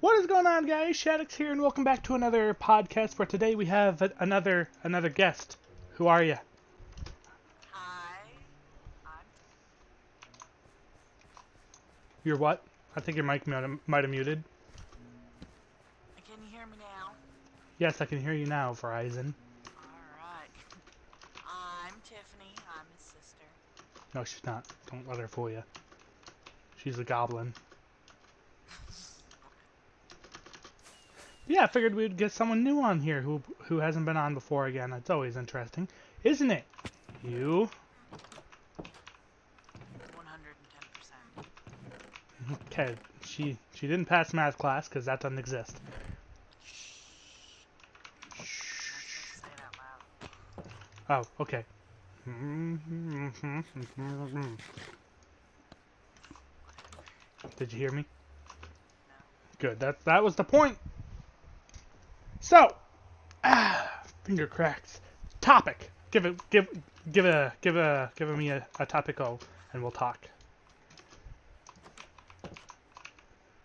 What is going on, guys? Shadix here, and welcome back to another podcast. For today, we have another guest. Who are you? Hi. I'm... You're what? I think your mic might have muted. Can you hear me now? Yes, I can hear you now, Verizon. Alright. I'm Tiffany. I'm his sister. No, she's not. Don't let her fool you. She's a goblin. Yeah, I figured we'd get someone new on here who hasn't been on before again. It's always interesting, isn't it? You? 110%. Okay, she didn't pass math class because that doesn't exist. I'm not supposed to say it out loud. Oh, okay. Did you hear me? No. Good. That was the point. So, finger cracks. Topic. Give me a topic and we'll talk.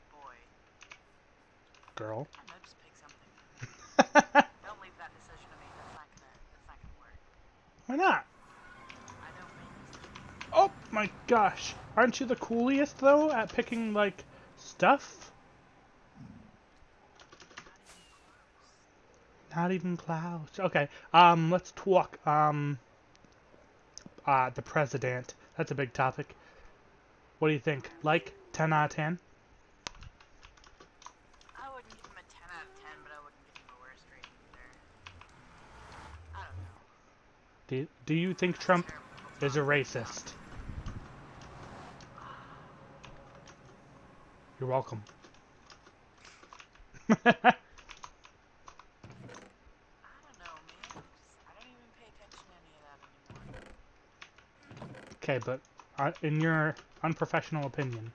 Boy. Girl. No, just pick something. Don't leave that decision to me. That's not gonna work. Why not? I don't make decisions. Oh my gosh. Aren't you the coolest though at picking like stuff? Not even close. Okay. Let's talk. The president. That's a big topic. What do you think? Like 10 out of 10? I wouldn't give him a 10 out of 10, but I wouldn't give him the worst rating either. I don't know. Do you think That's Trump terrible. is a racist? You're welcome. I don't know, man. I don't even pay attention to any of that anymore. Okay, but in your unprofessional opinion,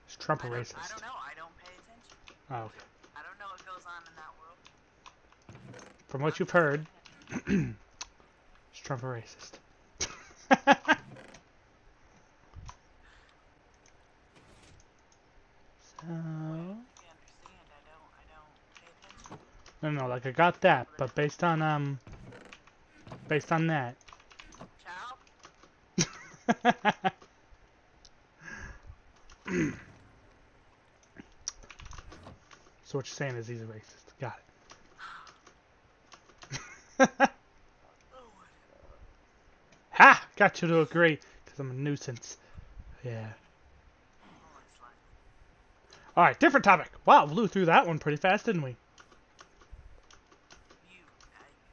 is Trump a racist? I don't know. I don't pay attention. Oh, okay. I don't know what goes on in that world. From what you've heard, is Trump a racist? So... You understand? I don't pay attention. No, like I got that, but based on that. Ciao? So what you're saying is he's a racist. Got it. Ha! Got you to agree, because I'm a nuisance. Yeah. Alright, different topic. Wow, blew through that one pretty fast, didn't we? You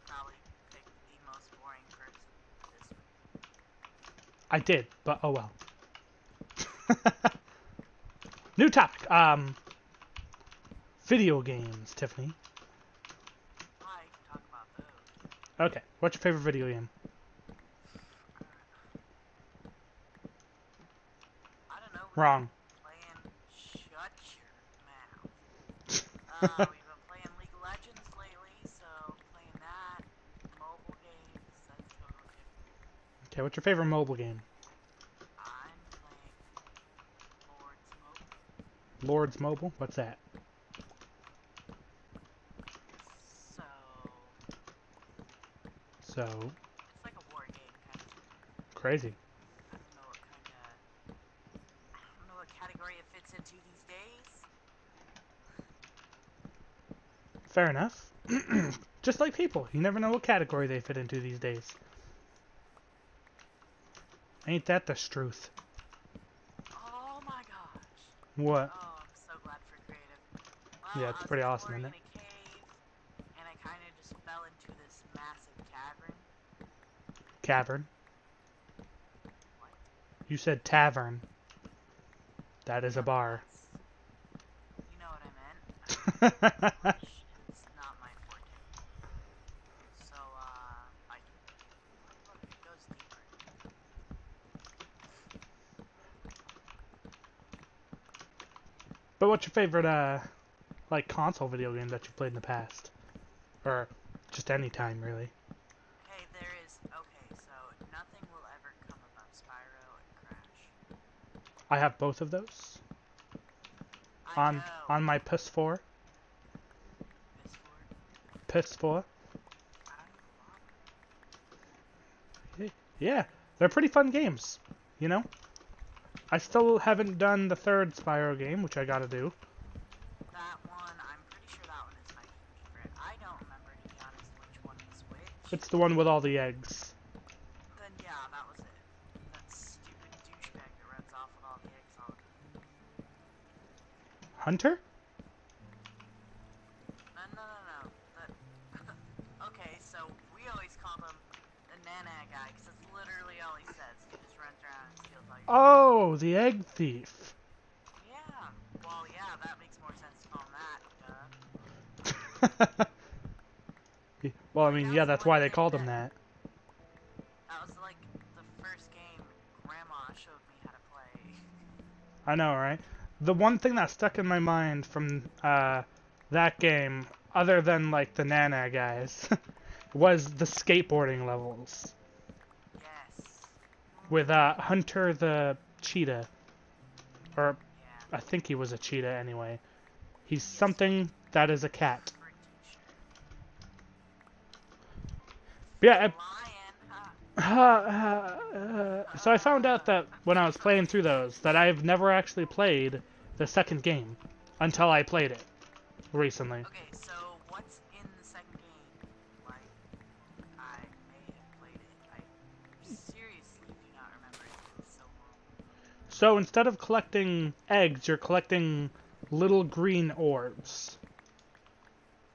probably picked the most boring person this week. I did, but oh well. New topic. Video games, Tiffany. I can talk about those. Okay, what's your favorite video game? I don't know. Wrong. Playing Shut Your Mouth. We've been playing League of Legends lately, so playing that. Mobile games, that's totally different. Okay, what's your favorite mobile game? I'm playing Lord's Mobile. Lord's Mobile? What's that? So, It's like a war game kind of. crazy. I don't know what category it fits into these days. Fair enough. Just like people, you never know what category they fit into these days. Ain't that the truth? Oh my gosh. What? Oh, I'm so glad for creative. Well, Yeah, it's pretty awesome, isn't it? I was exploring in a cave, and I kind of just fell into this massive cavern. Cavern. What? You said tavern. That is a bar. You know what I meant. It's not my forte. So, look, it goes deeper. But what's your favorite, like, console video game that you played in the past? Or just any time, really? Hey, okay, so nothing will ever come about Spyro and Crash. I have both of those. I I know. on my PS4. PS4. PS4. I don't Yeah, they're pretty fun games. You know, I still haven't done the third Spyro game, which I gotta do. That one, I'm pretty sure that one is my favorite. I don't remember, to be honest, which one is which. It's the one with all the eggs. Then yeah, that was it. That stupid douchebag that runs off with all the eggs all. Hunter? No. That. Okay, so we always call him the Nana guy because that's literally all he says. He just runs around and steals all your. Oh, the egg thief. Yeah. Well, yeah, that makes more sense to call him that. Well, I Like mean, that yeah, was the that's one why they thing called him that. that was like the first game Grandma showed me how to play. I know, right? The one thing that stuck in my mind from that game, other than like the Nana guys, was the skateboarding levels Yes. with Hunter the cheetah, or Yeah. I think he was a cheetah anyway. He's Yes. something that is a cat. Pretty sure. Yeah. Lion. So I found out that when I was playing through those, that I've never actually played the second game until I played it recently. Okay, so what's in the second game? Like, I may have played it. I seriously do not remember. It's been so long. So instead of collecting eggs, you're collecting little green orbs.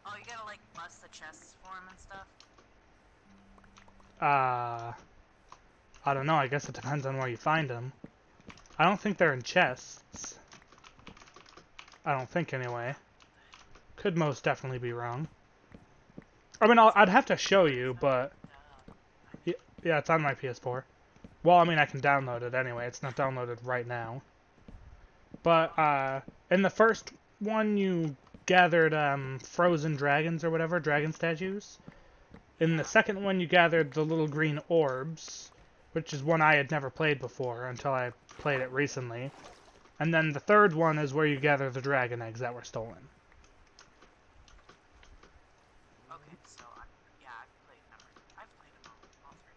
Oh, you gotta like bust the chests for him and stuff? I don't know. I guess it depends on where you find them. I don't think they're in chests. I don't think anyway. Could most definitely be wrong. I mean, I'd have to show you, but yeah, it's on my PS4. Well, I mean, I can download it anyway. It's not downloaded right now. But in the first one, you gathered frozen dragons or whatever, dragon statues. In the second one, you gathered the little green orbs, which is one I had never played before until I played it recently. And then the third one is where you gather the dragon eggs that were stolen. Okay, so I've played them all three.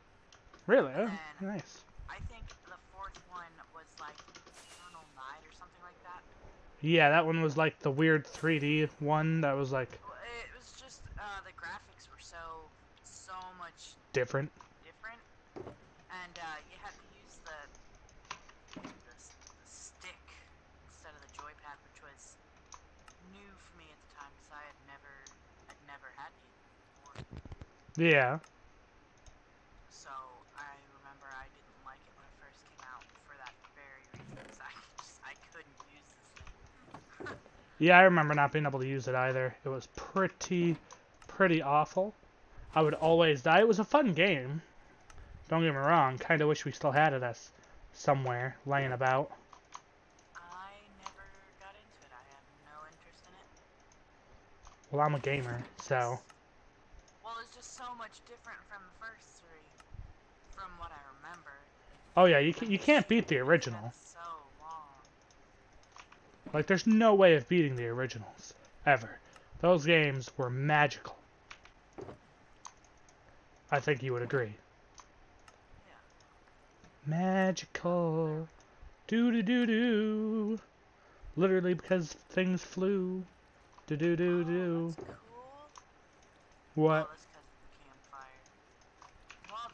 Really? And Oh, then nice. I think the fourth one was like Eternal Night or something like that. Yeah, that one was like the weird 3D one that was like It was just the graphics were so much different. different, and you had to use the stick instead of the joypad, which was new for me at the time because I'd never had it before. Yeah. So I remember I didn't like it when it first came out for that very reason. Because I couldn't use this thing. Yeah, I remember not being able to use it either. It was pretty awful. I would always die. It was a fun game. Don't get me wrong. Kind of wish we still had it as somewhere laying about. I never got into it. I have no interest in it. Well, I'm a gamer, so. Well, it's just so much different from the first three, from what I remember. Oh yeah, you can't beat the original. So long. Like, there's no way of beating the originals ever. Those games were magical. I think you would agree. Yeah. Magical. Do. Literally because things flew. Do. Oh, that's cool. What? Oh, that's because of the campfire. Well,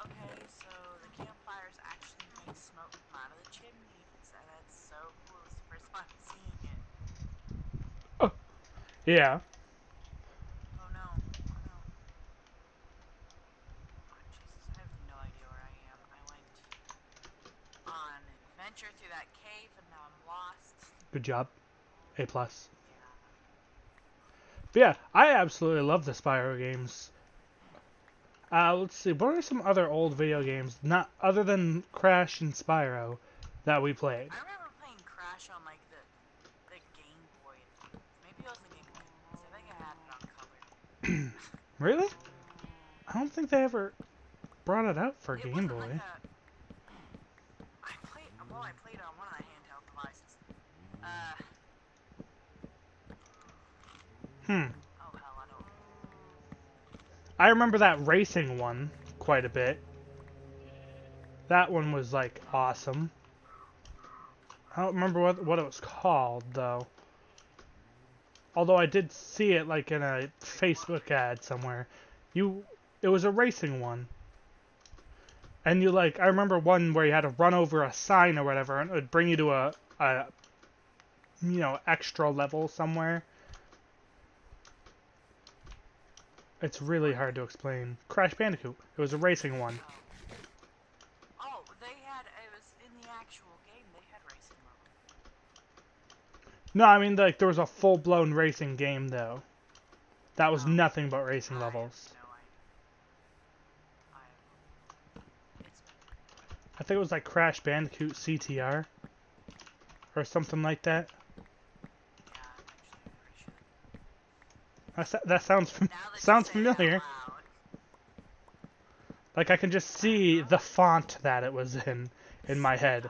okay, so the campfires actually make smoke come out of the chimneys, and that's so cool. It's the first time I'm seeing it. Oh. Yeah. Oh no. Oh no. Oh, Jesus, I have no idea where I am. I went on an adventure through that cave, and now I'm lost. Good job. A+. Yeah. But yeah, I absolutely love the Spyro games. Let's see, what are some other old video games, not other than Crash and Spyro, that we played? I remember playing Crash on like the Game Boy. Maybe it was the Game Boy Advance. I think I had it on cover. Really? I don't think they ever brought it out for It Game wasn't Boy. like a. I played it on one of the handheld devices. Hmm. Oh hell, I don't. I remember that racing one quite a bit. That one was like awesome. I don't remember what it was called though. Although I did see it like in a Facebook ad somewhere. It was a racing one. And you like, I remember one where you had to run over a sign or whatever, and it would bring you to a extra level somewhere. It's really hard to explain. Crash Bandicoot. It was a racing one. Oh, it was in the actual game, they had racing levels. No, I mean, like, there was a full-blown racing game, though. That was Oh, nothing but racing I levels. have no idea. I think it was like Crash Bandicoot CTR. Or something like that. Yeah, actually, I'm pretty sure. That sounds Now that you sounds say it out familiar. loud. Like, I can just see the font that it was in my head.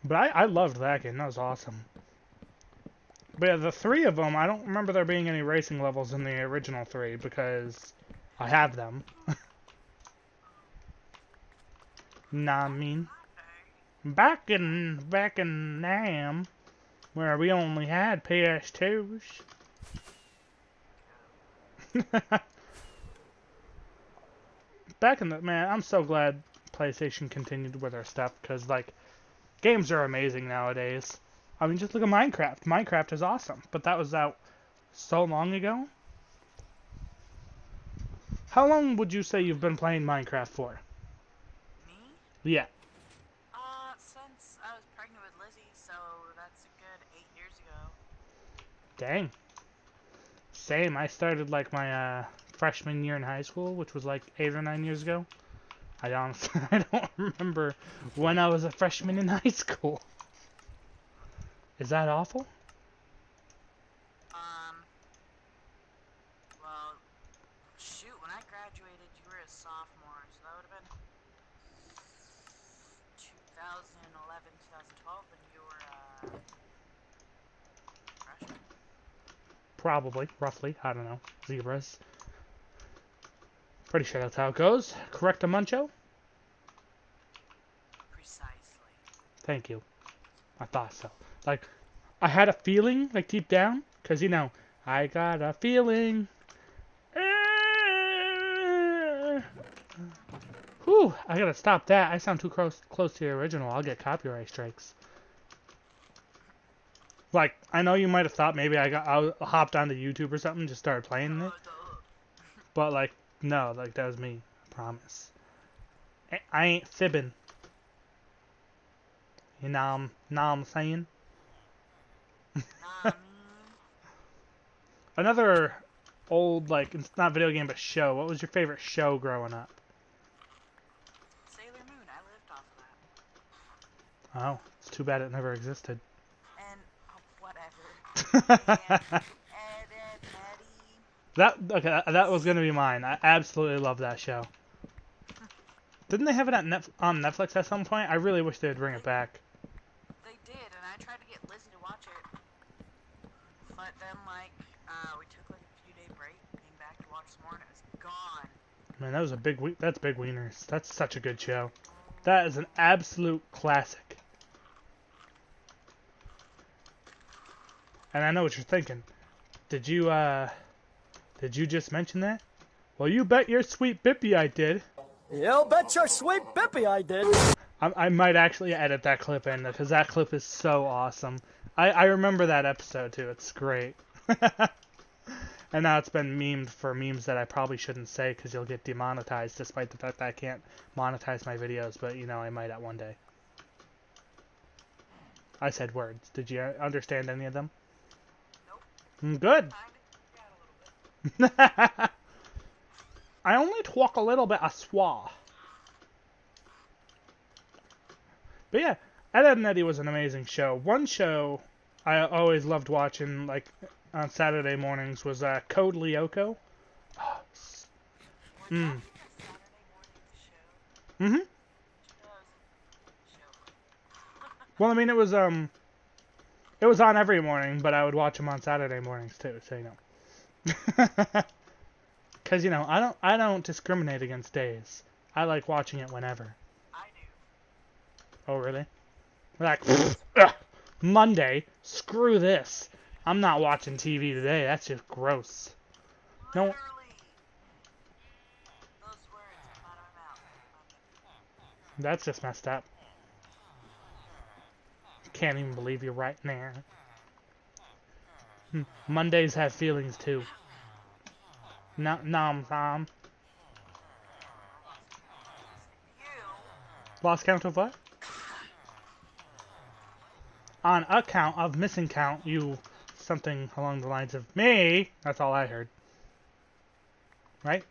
But I loved that game. That was awesome. But yeah, the three of them, I don't remember there being any racing levels in the original three because I have them. Nah, I mean, back in NAM, where we only had PS2s. Back in the man, I'm so glad PlayStation continued with their stuff because like games are amazing nowadays. I mean, just look at Minecraft. Minecraft is awesome, but that was out so long ago. How long would you say you've been playing Minecraft for? Me? Yeah. Since I was pregnant with Lizzie, so that's a good 8 years ago. Dang. Same. I started like my freshman year in high school, which was like 8 or 9 years ago. I honestly I don't remember when I was a freshman in high school. Is that awful? Well, shoot, when I graduated, you were a sophomore, so that would have been 2011, 2012, and you were a freshman. Probably, roughly. I don't know. Zebras. Pretty sure that's how it goes. Correct, Muncho? Precisely. Thank you. I thought so. Like, I had a feeling, like deep down, because I got a feeling. Whew, I gotta stop that. I sound too close to the original. I'll get copyright strikes. Like, I know you might have thought maybe I hopped onto YouTube or something, just started playing it. But, like, no, like, that was me. I promise. I ain't fibbing. You know I'm saying? Nah, Another old, like, it's not video game, but show. What was your favorite show growing up? Sailor Moon, I lived off of that. Oh, it's too bad it never existed. And, whatever. And Ed, Ed, Eddie. That was gonna be mine. I absolutely love that show. Didn't they have it on Netflix at some point? I really wish they'd bring it back. They did, and I tried to get Lizzie to watch it. But then, like, we took like a few day break, came back to watch some more, and it was gone. Man, that was a that's Big Wieners. That's such a good show. That is an absolute classic. And I know what you're thinking. Did you just mention that? Well, you bet your sweet bippy I did. You bet your sweet bippy I did. I might actually edit that clip in because that clip is so awesome. I remember that episode too. It's great. And now it's been memed for memes that I probably shouldn't say because you'll get demonetized despite the fact that I can't monetize my videos, but I might at one day. I said words. Did you understand any of them? Nope. Good. Yeah, a little bit. I only talk a little bit Aswa. But yeah, Ed, Edd n Eddy was an amazing show. One show I always loved watching, like, on Saturday mornings was Code Lyoko. Oh, Mm. Mm-hmm. Well, I mean, it was, It was on every morning, but I would watch them on Saturday mornings too, so you know. Cause you know, I don't discriminate against days. I like watching it whenever. I do. Oh really? Like ugh, Monday, screw this. I'm not watching TV today. That's just gross. No, Literally. Those words come out of my mouth. that's just messed up. Can't even believe you're right there. Mondays have feelings too. Nom. You. Lost count of what? On account of missing count, you something along the lines of me. That's all I heard. Right?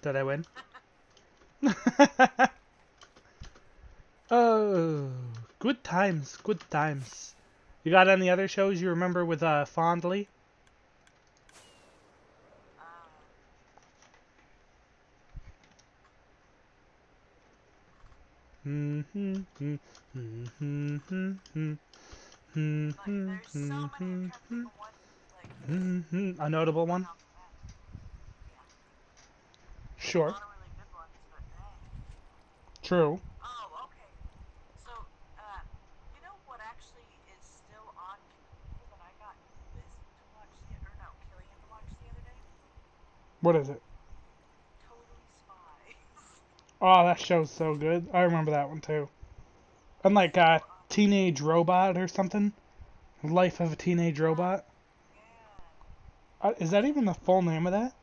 Did I win? Oh, good times, good times. You got any other shows you remember with fondly? Like, there's so many. I'm trying to think of one. Like, A notable one? off the bat. Yeah. A Sure. lot of really good ones, but dang. True. Oh, okay. So, you know what actually is still on cable that I got Liz to watch or no, Killian to watch the other day? What is it? Totally Spies. Oh, that show's so good. I remember that one too. And like Teenage Robot or something? Life of a Teenage Robot? Yeah. Is that even the full name of that?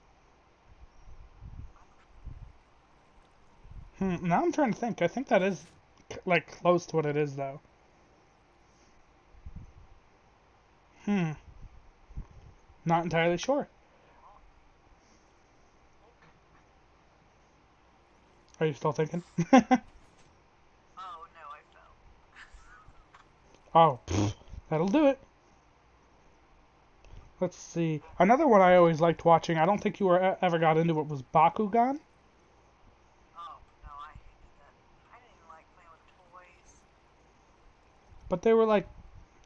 Now I'm trying to think. I think that is like close to what it is though. Not entirely sure. Are you still thinking? Oh no, I fell. Oh, that'll do it. Let's see. Another one I always liked watching. I don't think you were ever got into it. Was Bakugan. Oh no, I hated that. I didn't even like playing with toys. But they were like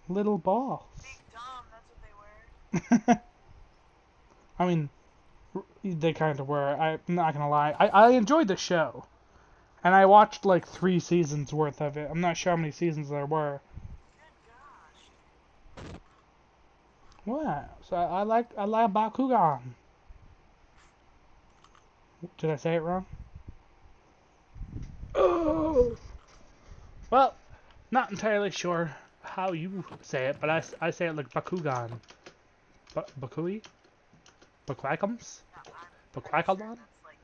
little balls. Big dumb, that's what they were. I mean, they kind of were. I'm not gonna lie. I enjoyed the show, and I watched like 3 seasons worth of it. I'm not sure how many seasons there were. Good gosh. What? So I like Bakugan. Did I say it wrong? Oh. Well, not entirely sure how you say it, but I say it like Bakugan. Bakui? Bakwakums? No, I'm pretty sure Bakwakalon? that's like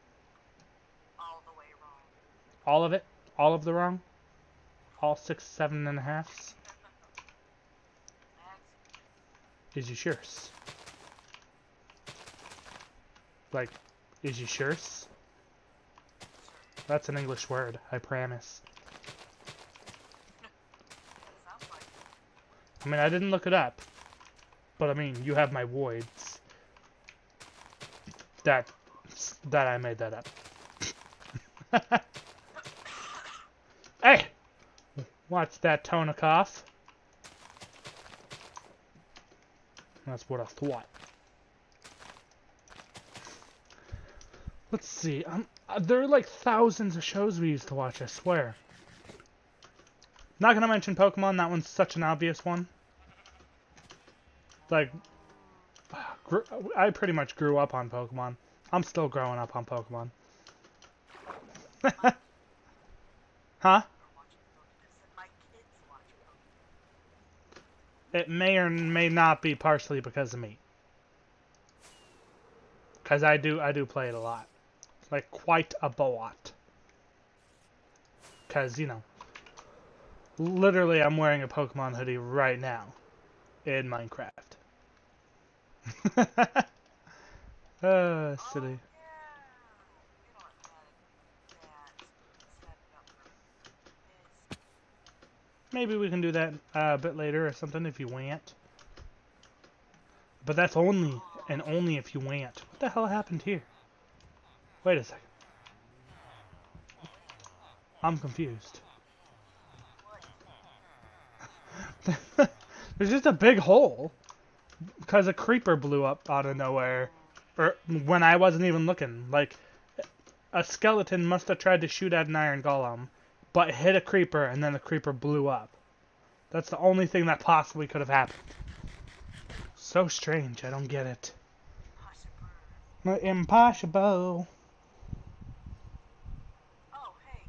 all the way wrong. All of it? All of the wrong? All 6, 7 and a halves? Is you sure? Like, is you sure? That's an English word, I promise. Sounds like I mean, I didn't look it up, but I mean, you have my voids. That I made that up. Hey! What's that tone of cough? That's what I thought. Let's see. There are like thousands of shows we used to watch, I swear. Not gonna mention Pokemon, that one's such an obvious one. Like, I pretty much grew up on Pokemon. I'm still growing up on Pokemon. Huh? my kids watch Pokemon. It may or may not be partially because of me. Because I do play it a lot. Like, quite a lot. Because, you know, literally I'm wearing a Pokemon hoodie right now in Minecraft. Silly. Maybe we can do that a bit later or something if you want. But that's only, and only if you want. What the hell happened here? Wait a second. I'm confused. There's just a big hole. Because a creeper blew up out of nowhere. Or when I wasn't even looking. Like, a skeleton must have tried to shoot at an iron golem, but hit a creeper, and then the creeper blew up. That's the only thing that possibly could have happened. So strange, I don't get it. Impossible. Oh, hey,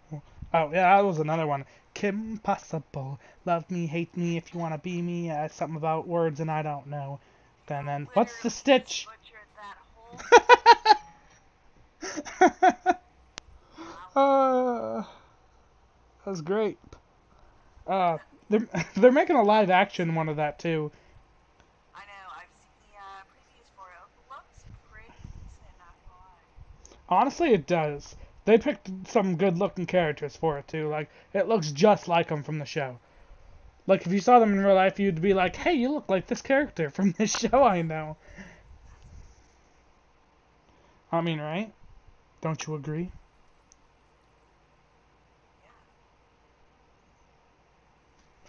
Kim Possible. Oh, yeah, that was another one. Kim Possible. Love me, hate me, if you want to be me. Something about words and I don't know. Then, what's the stitch? That was great. They're making a live action one of that too. I know, I've seen the previews for it. It looks pretty decent, not gonna lie. Honestly, it does. They picked some good-looking characters for it too. Like, it looks just like them from the show. Like, if you saw them in real life, you'd be like, "Hey, you look like this character from this show I know." I mean, right? Don't you agree?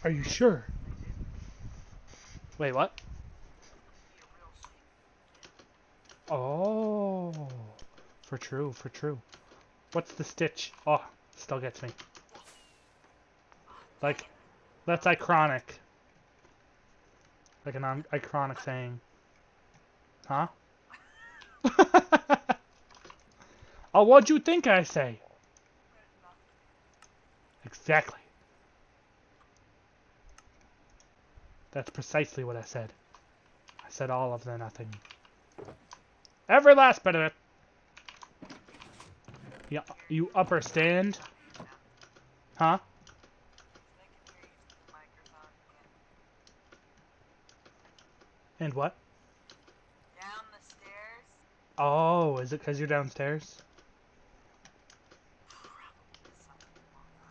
Are you sure? Wait, what? Oh, for true, for true. What's the stitch? Oh, still gets me. Like, that's iconic. Like an iconic saying. Huh? Oh, what'd you think I say? Exactly. That's precisely what I said. I said all of the nothing. Every last bit of it. Yeah, you upper stand? Huh? And what? Down the stairs. Oh, is it because you're downstairs?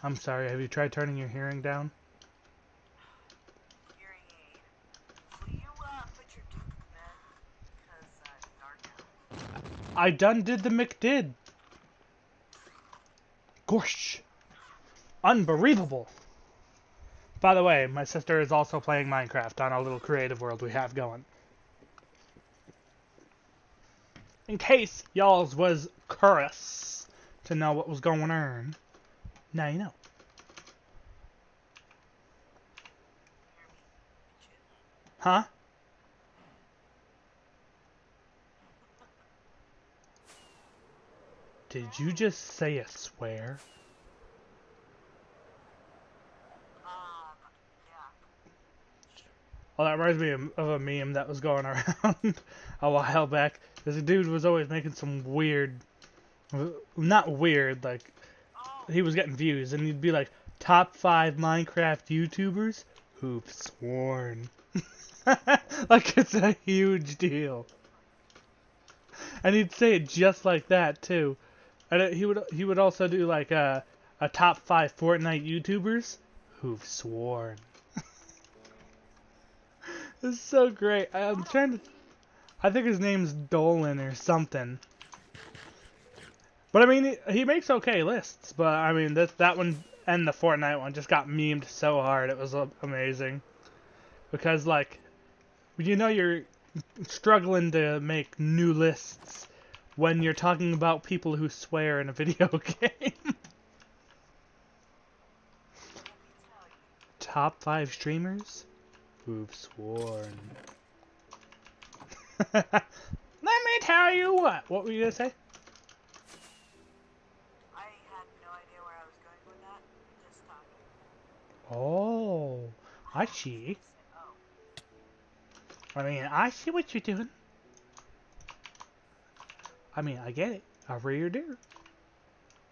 I'm sorry, have you tried turning your hearing down? Hearing aid. Will you put your talk to bed? Because it's dark out. I done did the McDid. Gosh. Unbelievable. By the way, my sister is also playing Minecraft on a little creative world we have going. In case y'all's was curious to know what was going on. Now you know. Huh? Did you just say a swear? Yeah. Well, that reminds me of a meme that was going around a while back. This dude was always making some weird, not weird, like, he was getting views, and he'd be like, top 5 Minecraft YouTubers who've sworn. Like, it's a huge deal. And he'd say it just like that, too. And he would also do, like, a top 5 Fortnite YouTubers who've sworn. It's so great. I'm trying to... I think his name's Dolan or something. But I mean, he makes okay lists. But I mean, that one and the Fortnite one just got memed so hard. It was amazing. Because, like, you know you're struggling to make new lists when you're talking about people who swear in a video game. Top 5 streamers who've sworn. Let me tell you what. What were you gonna say? I had no idea where I was going with that. Just talking. Oh, I see. I mean, I see what you're doing. I mean, I get it. I really do.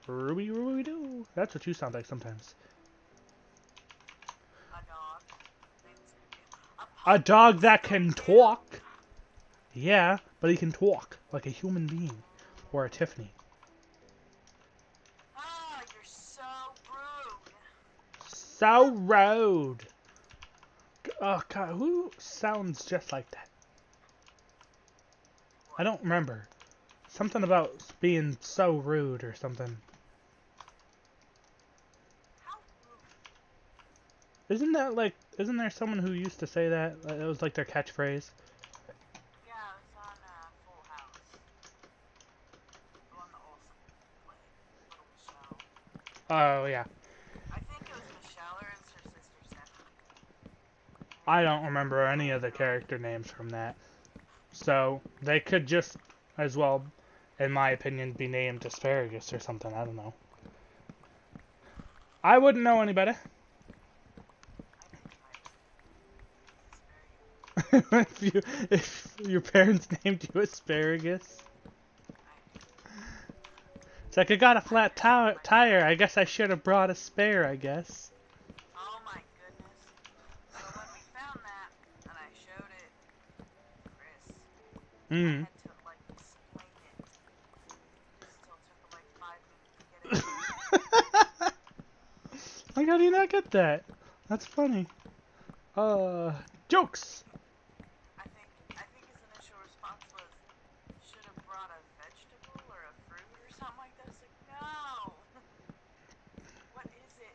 Ruby, Ruby do. That's what you sound like sometimes. A dog. A dog that can talk. Yeah, but he can talk like a human being. Or a Tiffany. Ah, you're so rude. So rude. Oh, God, who sounds just like that? I don't remember. Something about being so rude or something. How rude? Isn't that like isn't there someone who used to say that? It was like their catchphrase. Yeah, it was on Full House. The one that Olsen played. Little Michelle. Oh, yeah. I think it was Michelle or it was her sister Stephanie. I don't remember any of the character names from that. So, they could just as well, in my opinion, be named Asparagus or something. I don't know. I wouldn't know any better. if your parents named you Asparagus. It's like, I got a flat tire. I guess I should have brought a spare, I guess. Oh my goodness. So when we found that, and I showed it to Chris, I had to, like, explain it. It still took like 5 minutes to get it. Like, how do you not get that? That's funny. Jokes! I think his initial response was, should have brought a vegetable or a fruit or something like that. It's like, no! What is it?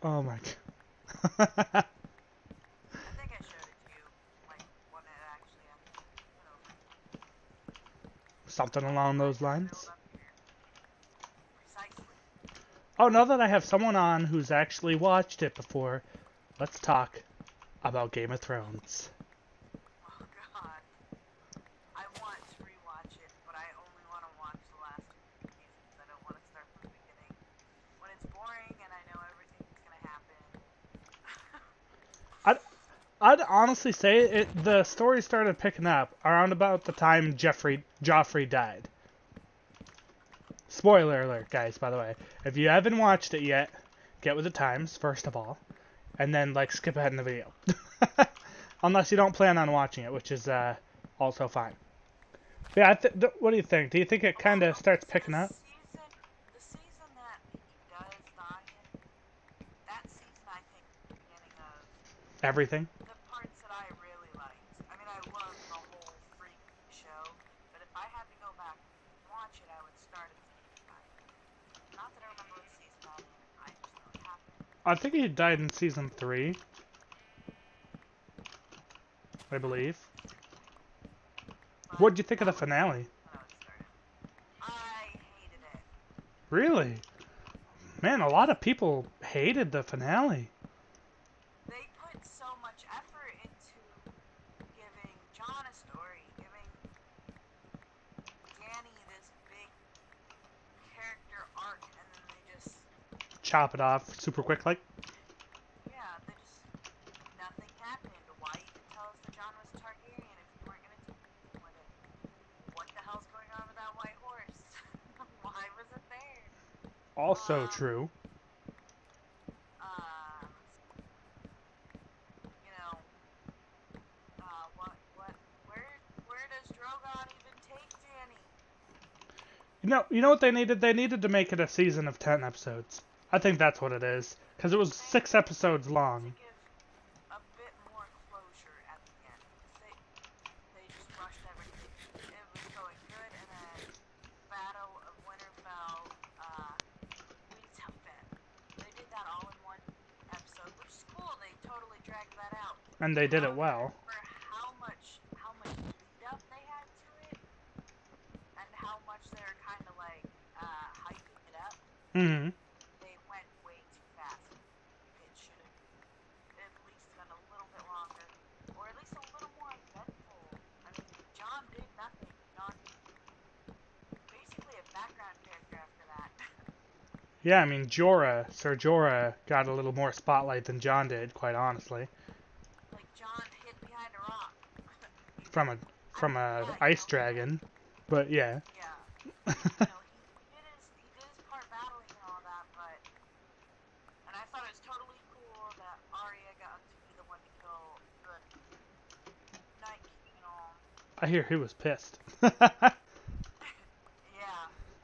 Oh my I god. think I showed it to you, like, when it actually went over. Something along those lines. Precisely. Oh, now that I have someone on who's actually watched it before, let's talk about Game of Thrones. Oh god. I want to rewatch it, but I only want to watch the last 2 seasons. I don't want to start from the beginning. When it's boring and I know everything's gonna happen. I'd honestly say the story started picking up around about the time Joffrey died. Spoiler alert, guys, by the way. If you haven't watched it yet, get with the times, first of all. And then, like, skip ahead in the video. Unless you don't plan on watching it, which is also fine. But yeah, what do you think? Do you think it kind of starts picking up? The season that he does die in, that season I think the beginning of Everything? the parts that I really liked. I mean, I love the whole freak show, but if I had to go back and watch it, I would start at season 5. Not that I remember what season I'm in, I just know it happened. I think he died in season 3. I believe. But What'd you think of the finale? when it started. I hated it. Really? Man, a lot of people hated the finale. They put so much effort into giving Jon a story, giving Dany this big character arc, and then they just... Chop it off super quick, like. Yeah, they just... Nothing happened. Why even tell us that Jon was Targaryen if you weren't going to do anything with it? What the hell's going on with that white horse? Why was it there? Also true. You know, where does Drogon even take Dany? You know what they needed? They needed to make it a season of 10 episodes. I think that's what it is. Because it was 6 episodes long. To give a bit more closure at the end. They just rushed everything. It was going good, and then Battle of Winterfell, they did that all in one episode, which is cool. They totally dragged that out. And they did it well. For how much lead up they had to it, and how much they were kind of like hyping it up. Mm-hmm. They went way too fast. It should have at least been a little bit longer, or at least a little more eventful. I mean, Jon did nothing. Jon basically a background character after that. Yeah, I mean, Sir Jorah got a little more spotlight than Jon did, quite honestly. Like Jon hid behind a rock. From a ice dragon, but yeah. Yeah. You know, he did his part battling and all that, but and I thought it was totally cool that Arya got to be the one to kill the Night King and all. I hear he was pissed. Yeah.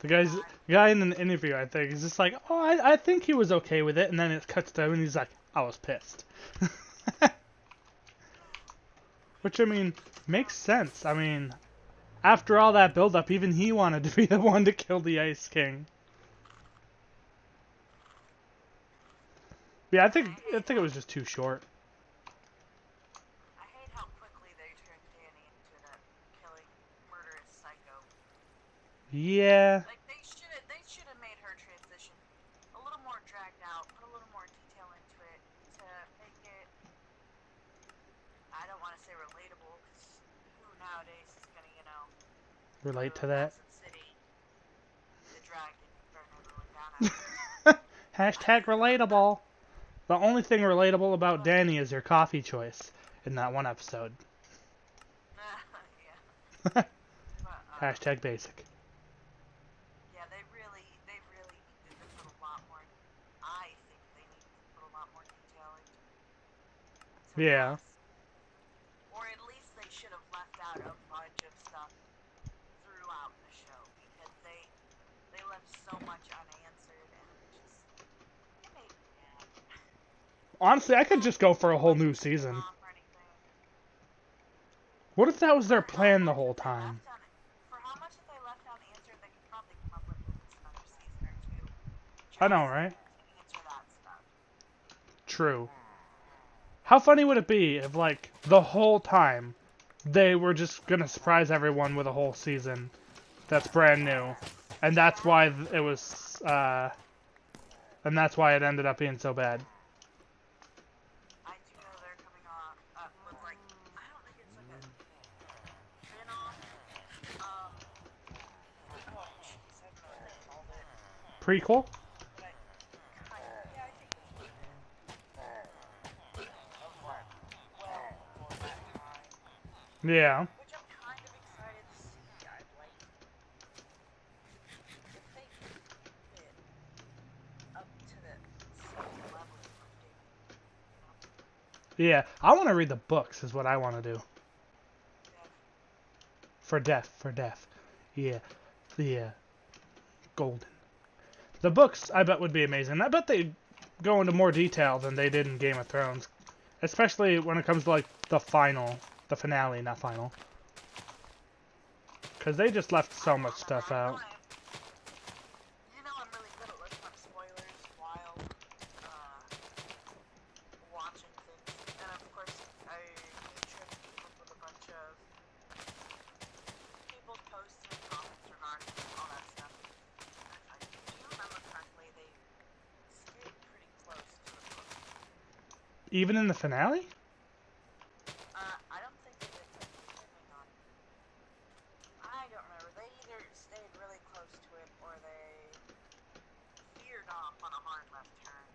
The guy in an interview, I think, is just like, oh, I think he was okay with it, and then it cuts to him, and he's like, I was pissed. Which, I mean, makes sense. I mean, after all that build-up, even he wanted to be the one to kill the Ice King. Yeah, I think it was just too short. Yeah. Like they should have made her transition a little more dragged out, put a little more detail into it to make it. I don't want to say relatable, because who nowadays is gonna, go Relate to to that. Acid City, the dragon, burn everyone down after. Hashtag relatable. The only thing relatable about Danny is her coffee choice in that one episode. Yeah. But Hashtag basic. yeah, they really needed to put a lot more. I think they needed to put a lot more detail into Yeah. Wes. Or at least they should have left out a bunch of stuff throughout the show, because they left so much unanswered, and it made me mad. Honestly, I could Not just go for a whole like new cheating season. off or anything. What if that was their For how plan the much whole that they time? left for how much that they left unanswered, they could probably come up with at least another season or two I just know, right? to answer that stuff. True. How funny would it be if, like, the whole time they were just gonna surprise everyone with a whole season that's brand new, and that's why it was, and that's why it ended up being so bad. I do know they're coming off with like, I don't think it's like a spin-off. Um, oh jeez, I don't know what they called it, Prequel? but yeah, I think that's what it is. Of like, well before that time, Yeah. which I'm kind of excited to see. I'd like if they can keep it up to the same level from Game of Thrones, Yeah. I want to read the books, is what I want to do. Def. For death. Yeah. Yeah. Golden. The books, I bet, would be amazing. I bet they go into more detail than they did in Game of Thrones. Especially when it comes to, like, the finale, not final. Because they just left so much stuff out. I'm really good at looking up spoilers while watching things, and of course I made sure to keep up with a bunch of people's posts and comments regarding all that stuff. And if I do remember correctly, they stayed pretty close to the book. Even in the finale? I don't think they did technically. Hang on. I don't remember. They either stayed really close to it, or they veered off on a hard left turn.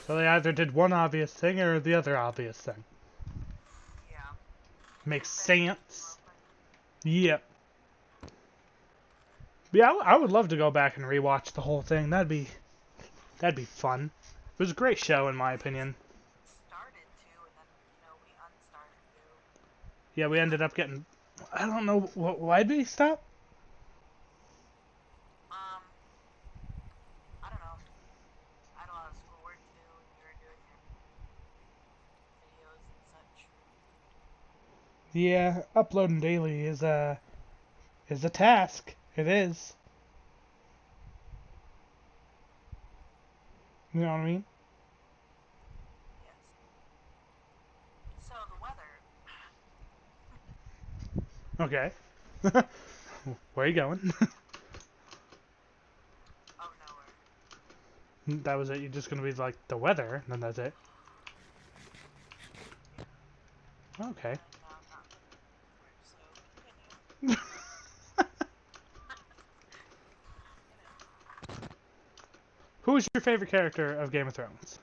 So they either did one obvious thing or the other obvious thing. Yeah. Makes Bend the sense. truth real quick. Yep. Yeah, I would love to go back and rewatch the whole thing. That'd be fun. It was a great show, in my opinion. Started to, and then, we unstarted to. Yeah, we ended up getting... I don't know, why did we stop? I don't know. I had a lot of schoolwork to do, and you were doing your videos and such. Yeah, uploading daily is a task. It is. You know what I mean? Yes. So, the weather. Okay. Where are you going? Oh, nowhere. That was it. You're just gonna be like the weather, and then that's it. Okay. And I'm not thinking anywhere, so continue. Who is your favorite character of Game of Thrones?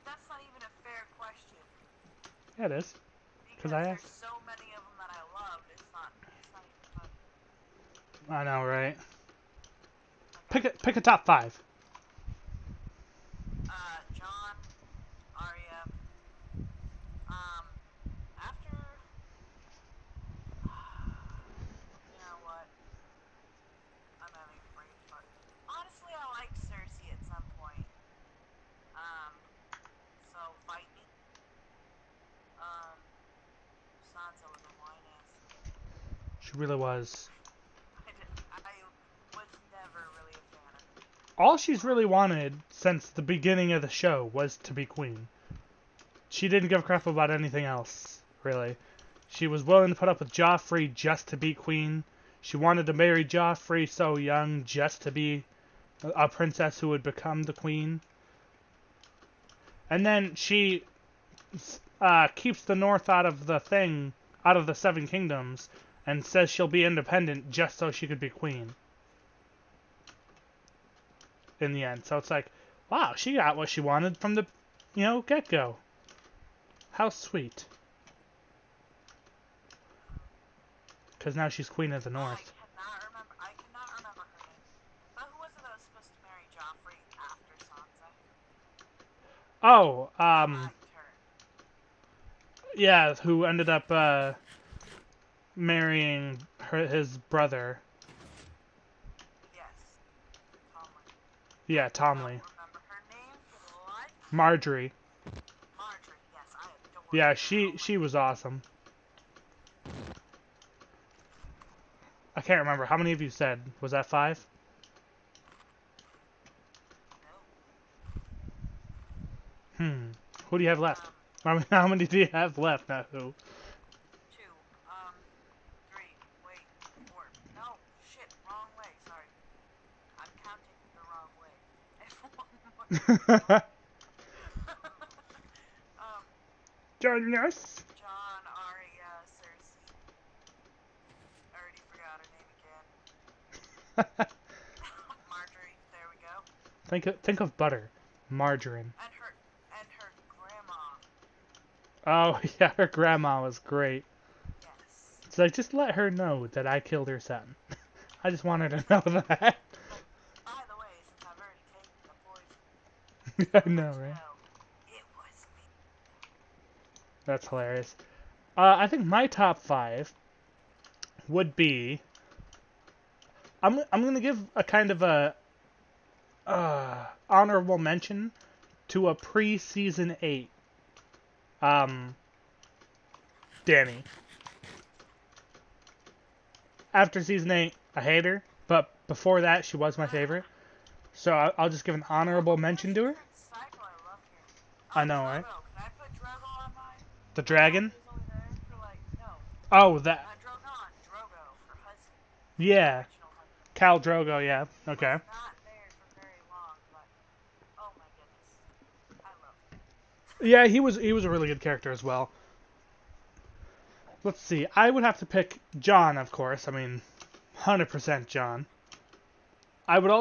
That's not even a fair question. Yeah, it is. Because I there's asked. so many of them that I loved, it's not even funny. I know, right? Okay. Pick a top 5. John, Arya, after, you know what, I'm having a brain fart. Honestly, I liked Cersei at some point, so fight me. Sansa was a wine ass. She really was. I was never really a fan of her. All she's really wanted since the beginning of the show was to be queen. She didn't give a crap about anything else, really. She was willing to put up with Joffrey just to be queen. She wanted to marry Joffrey so young just to be a princess who would become the queen. And then she keeps the North out of the thing, out of the Seven Kingdoms, and says she'll be independent just so she could be queen. In the end. So it's like, wow, she got what she wanted from the, get-go. How sweet. Because now she's queen of the North. I cannot remember her name. But who was it that was supposed to marry Joffrey after Sansa? Oh, Liked her. yeah, who ended up, marrying his brother. Yes. Tomlin. Yeah, I don't Tomley. remember her name for the life. Marjorie. Marjorie, yes, I adore Yeah, her. she was awesome. I can't remember. How many of you said? Was that 5? No. Who do you have left? How many do you have left? Not who. 2. 3. Wait. 4. No. Shit. Wrong way. Sorry. I'm counting the wrong way. One more. Join us. John, Arya, Cersei. I already forgot her name again. Marjorie. There we go. Think of butter. Margarine. And her grandma. Oh, yeah, her grandma was great. Yes. It's like, just let her know that I killed her son. I just want her to know that. By the way, since I've already taken the poison, I know, right? it was me. That's hilarious. I think my top 5 would be... I'm gonna give a kind of a honorable mention to a pre-season 8 Dany. After season 8, I hate her, but before that, she was my favorite. So I'll just give an honorable mention to her. I know, right? Can I put Drogo on mine? The dragon? He was only there for like, no. Oh, that. Not Drogon, Drogo, her husband. Yeah. Original husband. Khal Drogo, yeah. Okay. He was not there for very long, but oh my goodness. I love him. Yeah, he was a really good character as well. Let's see. I would have to pick Jon, of course. I mean, 100% Jon. I would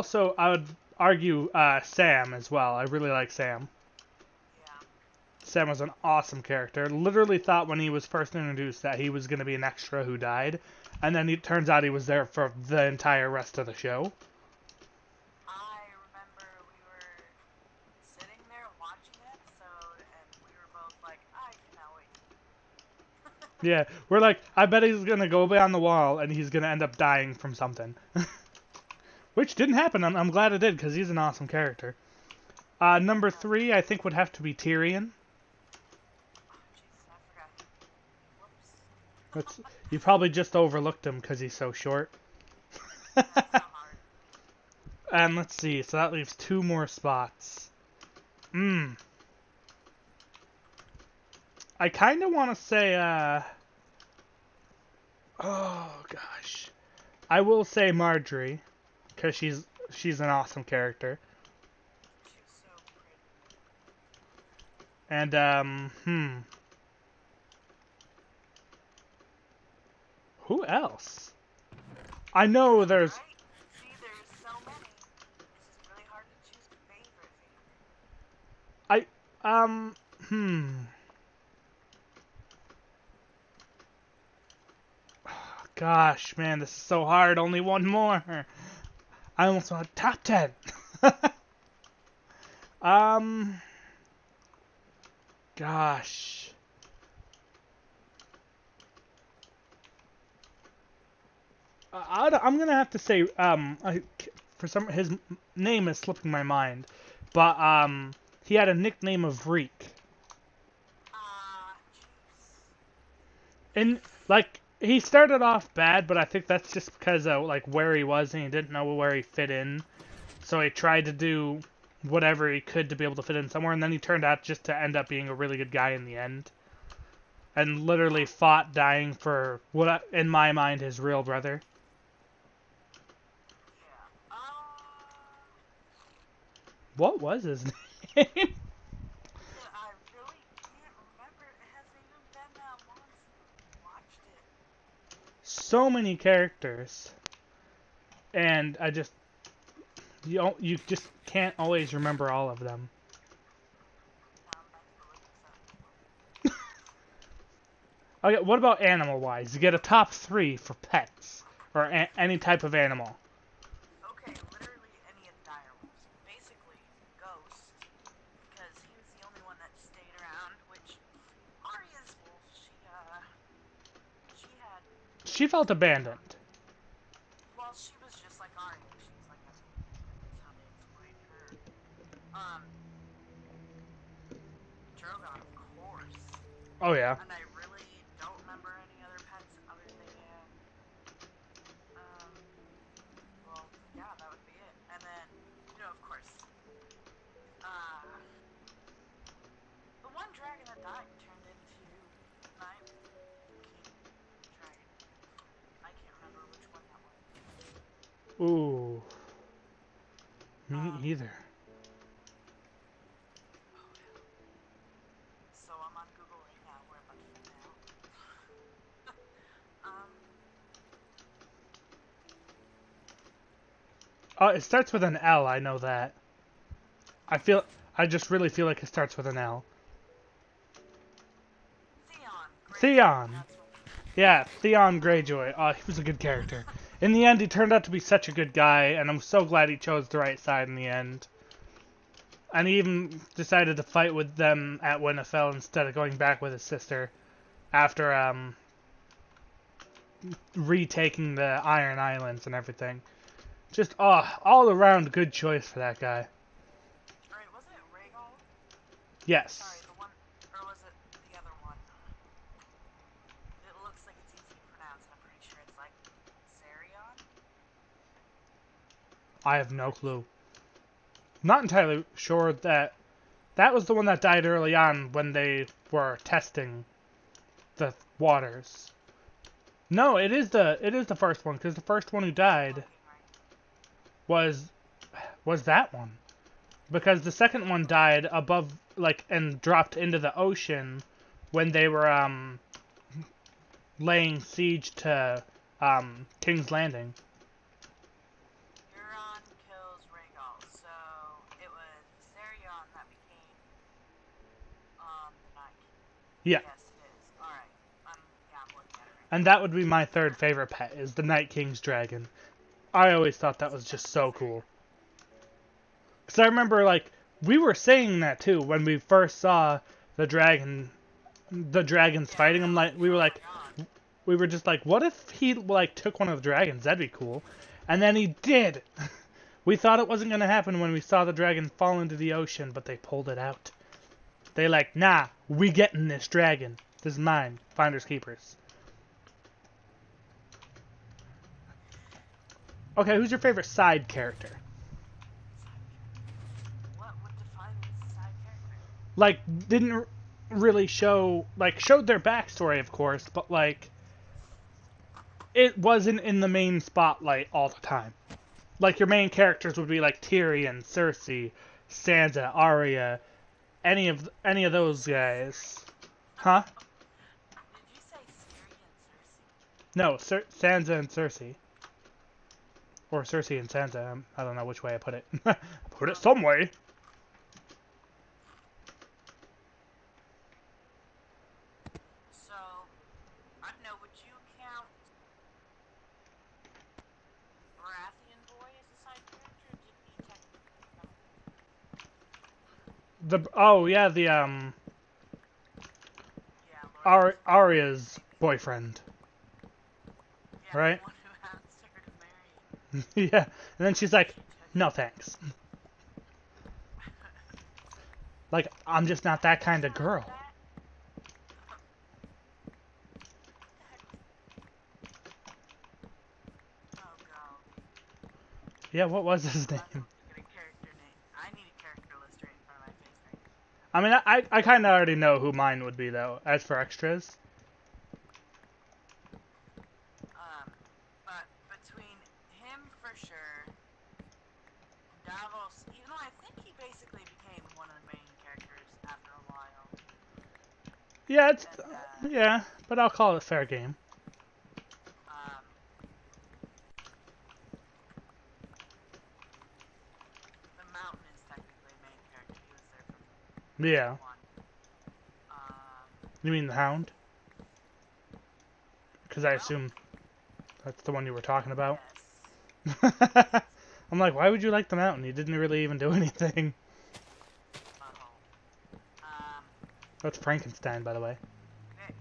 argue Sam as well. I really like Sam. Yeah. Sam was an awesome character. Literally thought when he was first introduced that he was going to be an extra who died. And then it turns out he was there for the entire rest of the show. I remember we were sitting there watching an episode, and we were both like, I cannot wait. Yeah, we're like, I bet he's going to go beyond the wall and he's going to end up dying from something. Which didn't happen. I'm glad it did, because he's an awesome character. Number 3, I think, would have to be Tyrion. Oh, Jesus, I forgot. Whoops. You probably just overlooked him because he's so short. That's not hard. And let's see, so that leaves 2 more spots. I kind of want to say, oh, gosh. I will say Marjorie, because she's an awesome character. She's so pretty. And, who else? I know there's... Right? See, there's so many. This is really hard to choose favorite. Gosh, man, this is so hard. Only one more. I almost want top 10. Gosh. I'm gonna have to say, his name is slipping my mind, but he had a nickname of Reek. Jeez. And like he started off bad, but I think that's just because of like where he was and he didn't know where he fit in, so he tried to do whatever he could to be able to fit in somewhere, and then he turned out just to end up being a really good guy in the end. and literally fought, dying for what, in my mind, his real brother. Yeah. What was his name? I really can't remember. It hasn't even been that long since I watched it. So many characters, and you just can't always remember all of them. I need to look this up. Okay, what about animal-wise? You get a top 3 for pets, or any type of animal. Okay, literally any of the direwolves. Basically, Ghost, because he was the only one that stayed around, which Arya's wolf, she had, She felt abandoned. well, she was just like Arya. She was like, that's how they explained her. Um, Drogon, of course. Oh yeah. And I really don't remember any other pets other than, um, well, yeah, that would be it. And then, of course, uh, the one dragon that died turned into Night King Dragon. I can't remember which one that was. Ooh. Me Um, either. oh yeah. So I'm on Google right now. We're about to find out. um, It starts with an L, I know that. I just really feel like it starts with an L. Theon Greyjoy. Theon. That's what. Yeah, Theon Greyjoy. Oh, he was a good character. In the end, he turned out to be such a good guy, and I'm so glad he chose the right side in the end. And he even decided to fight with them at Winterfell instead of going back with his sister after retaking the Iron Islands and everything. Just all around good choice for that guy. Alright, wasn't it Rhaegal? Sorry, Yes. the one, or was it the other one? It looks like it's easy to pronounce, and I'm pretty sure it's like Zarion. I have no clue. Not entirely sure that was the one that died early on when they were testing the waters. No, it is the first one, because the first one who died was that one. Because the second one died above, like, and dropped into the ocean when they were laying siege to King's Landing. Euron kills Rhaegal, so it was Viserion that became the Night King. Yeah. Yes, it is. Alright. Yeah, I'm looking at it right And now. that would be my third favorite pet, is the Night King's dragon. I always thought that was just so cool. Because I remember, like, we were saying that too when we first saw the dragons fighting him. Like, we were just like, what if he, like, took one of the dragons? That'd be cool. And then he did. We thought it wasn't going to happen when we saw the dragon fall into the ocean, but they pulled it out. They like, nah, we getting this dragon. This is mine. Finders keepers. Okay, who's your favorite side character? What would define this side character? Like, didn't really show, like, showed their backstory, of course, but, like, it wasn't in the main spotlight all the time. Like, your main characters would be, like, Tyrion, Cersei, Sansa, Arya, any of those guys. Huh? Did you say Ciri and Cersei? No, Sansa and Cersei. Or Cersei and Sansa. I don't know which way I put it. Put it some way. So, I don't know, would you count Baratheon Boy as a side character, or did he technically count? Yeah, Lord Arya's boyfriend, Yeah, right? the one who asked her to marry him. Yeah, and then she's like, She took no it. thanks. Like, I'm just not that kind of girl. That? What the heck was... Oh, golly. Yeah, what was his I'm about to name? look at a character name. I need a character list right in front of my face right now. I mean, I kind of already know who mine would be, though, as for extras. But between him for sure, Davos, even though I think he basically became one of the main characters after a while. Yeah, it's And, yeah, but I'll call it fair game. The Mountain is technically a main character. He was there from Yeah. one. You mean the Hound? Because I Well, assume that's the one you were talking about. yes. I'm like, why would you like the Mountain? He didn't really even do anything. That's Frankenstein, by the way. Okay.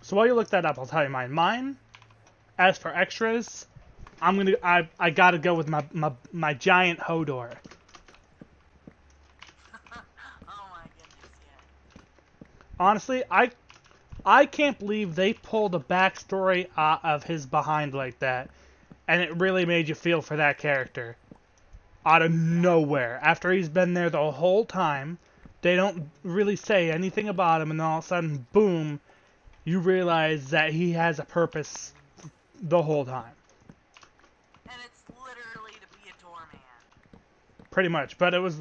So while you look that up, I'll tell you mine. Mine, as for extras, I gotta go with my giant Hodor. Oh my goodness, yeah. Honestly, I can't believe they pulled a backstory out of his behind like that, and it really made you feel for that character. Out of nowhere. After he's been there the whole time, they don't really say anything about him, and then all of a sudden, boom, you realize that he has a purpose the whole time. And it's literally to be a doorman. Pretty much. But it was,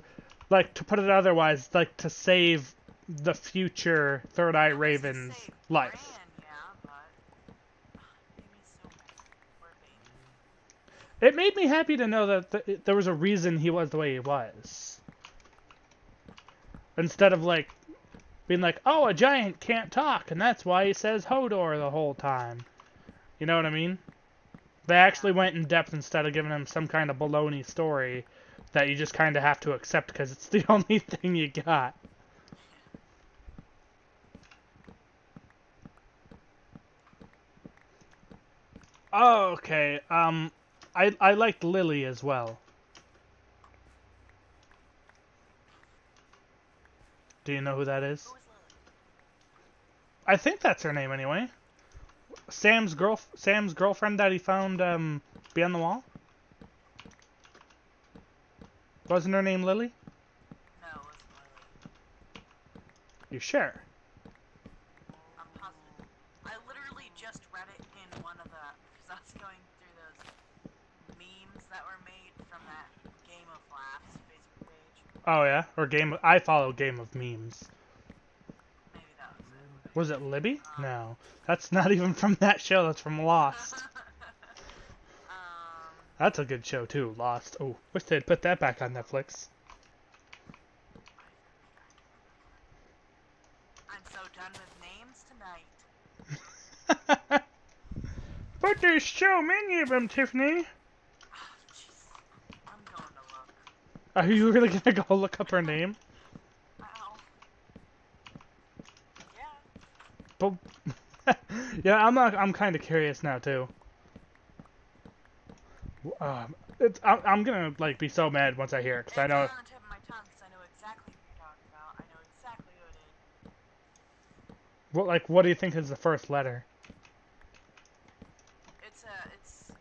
like, to put it otherwise, like, to save the future Third Eye Raven's life. Bran, yeah, but it made me so mad. Poor baby. It made me happy to know that there was a reason he was the way he was. Instead of, like, being like, oh, a giant can't talk, and that's why he says Hodor the whole time. You know what I mean? They actually went in depth instead of giving him some kind of baloney story that you just kind of have to accept because it's the only thing you got. Oh, okay. I liked Lily as well. Do you know who that is? Who is Lily? I think that's her name anyway. Sam's girlfriend that he found beyond the wall. Wasn't her name Lily? No, it wasn't Lily. You sure? I'm positive. I literally just read it in one of the, because I was going through those memes that were made from that Game of Laughs Facebook page. Oh yeah, or I follow Game of Memes. Maybe that was it. Was it Libby? No, that's not even from that show. That's from Lost. That's a good show too, Lost. Oh, wish they'd put that back on Netflix. I'm so done with names tonight. But there's so many of them, Tiffany. Oh, jeez. I'm going to look. Are you really gonna go look up her name? Ow. Yeah. But yeah, I'm kind of curious now too. I'm gonna like be so mad once I hear it because I know. It's on the tip of my tongue because I know exactly who you're talking about. I know exactly who it is. What do you think is the first letter? It's Jesus.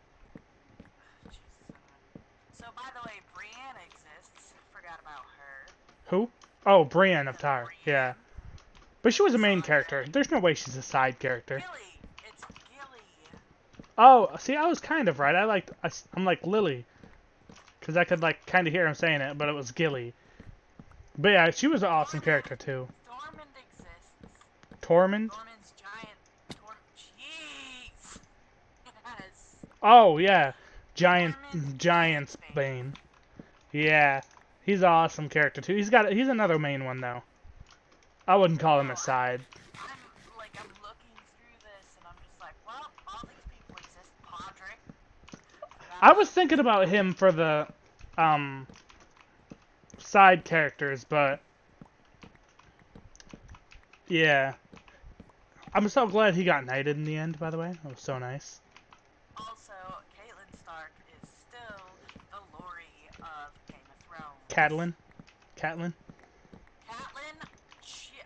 So by the way, Brianna exists. Forgot about her. Who? Oh, Brienne of Tar. Brienne. Yeah, but she was a main character. There's no way she's a side character. Gilly. It's Gilly. Oh, see, I was kind of right. I'm like Lily, because I could like kind of hear him saying it, but it was Gilly. But yeah, she was an awesome character too. Tormund exists. Tormund? Tormund's giant. Jeez. Yes. Oh yeah, Tormund's Giant's Bane. Yeah, he's an awesome character too. He's another main one though. I wouldn't call him a side. I'm looking through this and I'm just like, well, all these people exist. Podrick. I was thinking about him for the side characters, but yeah. I'm so glad he got knighted in the end, by the way. That was so nice. Also, Catelyn Stark is still the Lori of Game of Thrones. Catelyn? Catelyn,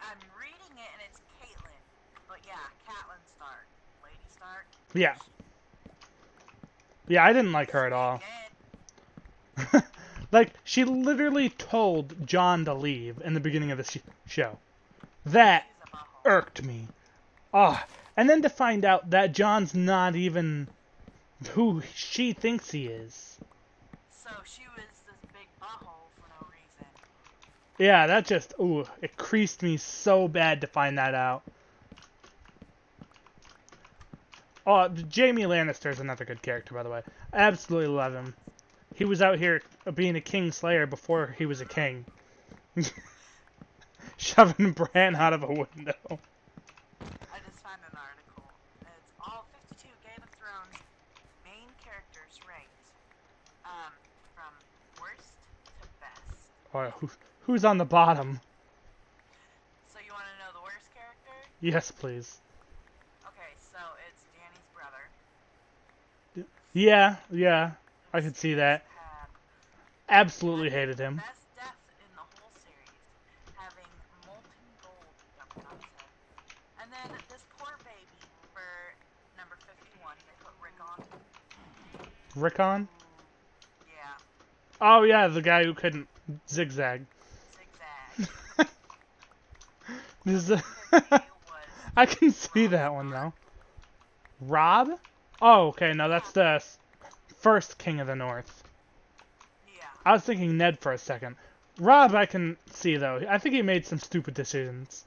I'm reading it and it's Caitlyn. But yeah, Catelyn Stark. Lady Stark. Yeah. Yeah, I didn't like her at all. Like, she literally told John to leave in the beginning of the show. That She's a butthole. irked me. Ah, and then to find out that John's not even who she thinks he is. So she was this big butthole for no reason. Yeah, that just, ooh, it creased me so bad to find that out. Oh, Jaime Lannister's another good character, by the way. I absolutely love him. He was out here being a king slayer before he was a king. Shoving Bran out of a window. I just found an article. It's all 52 Game of Thrones main characters ranked. From worst to best. Oh, who's on the bottom? So you want to know the worst character? Yes, please. Okay, so it's Dany's brother. Yeah, I could see that. Had Absolutely hated him. best death in the whole series, having molten gold dumped on his head. And then this poor baby for number 51, they put Rickon. Rickon? Yeah, Oh yeah, the guy who couldn't zigzag. zigzag. This is His name was I can see that one though. Rob? Oh, okay, no, that's the first King of the North. Yeah. I was thinking Ned for a second. Rob, I can see though. I think he made some stupid decisions.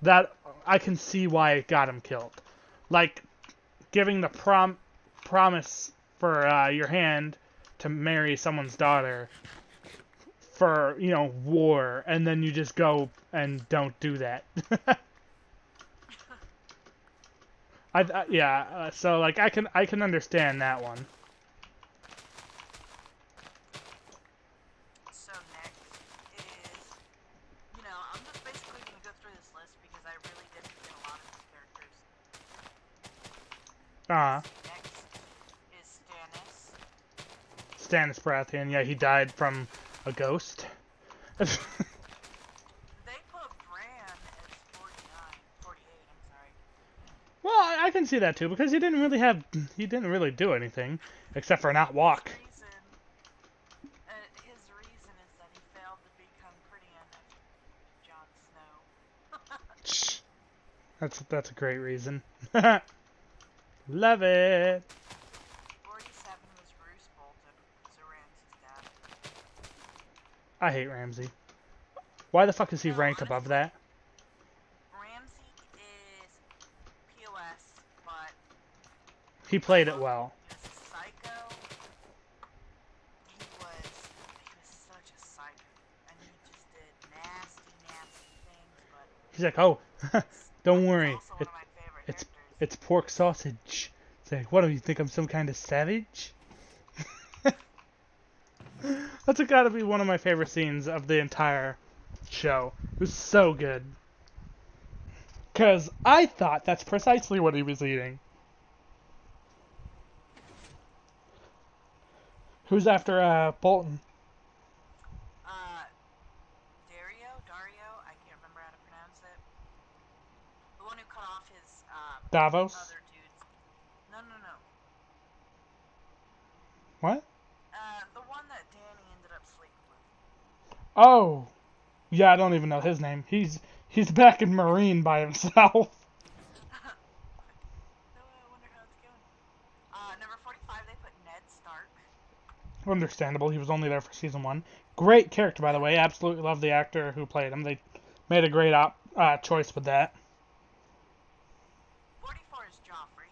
That I can see why it got him killed. Like giving the promise for your hand to marry someone's daughter for, you know, war, and then you just go and don't do that. Yeah, so like I can understand that one. So next is, I'm just basically going to go through this list because I really didn't get a lot of these characters. Next is Stannis. Stannis Baratheon, yeah, he died from a ghost. They put Bran as 48, I'm sorry. Well, I can see that too because he didn't really do anything except for not walk. His reason is that he failed to become pretty enough Jon Snow. That's a great reason. Love it. 47 was Roose Bolton, so Ramsay's dad. I hate Ramsay. Why the fuck is he No, ranked honestly, above that? Ramsay is POS, but He played it well. he was a psycho. He was such a psycho, and he just did nasty things. But He's like, oh, don't worry, also one of my favorite it's characters. it's pork sausage. It's like, what do you think I'm some kind of savage? That's gotta be one of my favorite scenes of the entire show. It was so good. Because I thought that's precisely what he was eating. Who's after Bolton? Dario, I can't remember how to pronounce it. The one who cut off his Davos? other dudes. No. What? The one that Dany ended up sleeping with. Oh, yeah, I don't even know his name. He's back in Marine by himself. I wonder how it's going. Number 45, they put Ned Stark. Understandable. He was only there for season 1. Great character, by the way. Absolutely love the actor who played him. They made a great choice with that. 44 is Joffrey.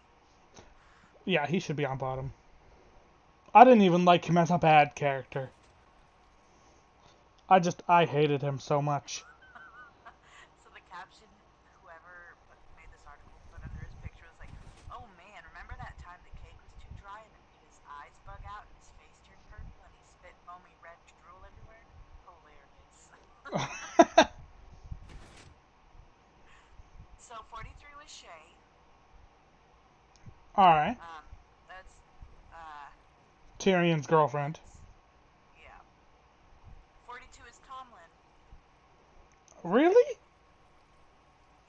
Yeah, he should be on bottom. I didn't even like him as a bad character. I hated him so much. So the caption, whoever made this article put under his picture was like, "Oh man, remember that time the cake was too dry and it made his eyes bug out and his face turned purple and he spit foamy red drool everywhere? Hilarious." So 43 was Shay. Alright. That's Tyrion's girlfriend. Yeah. 42 is Tomlin. Really?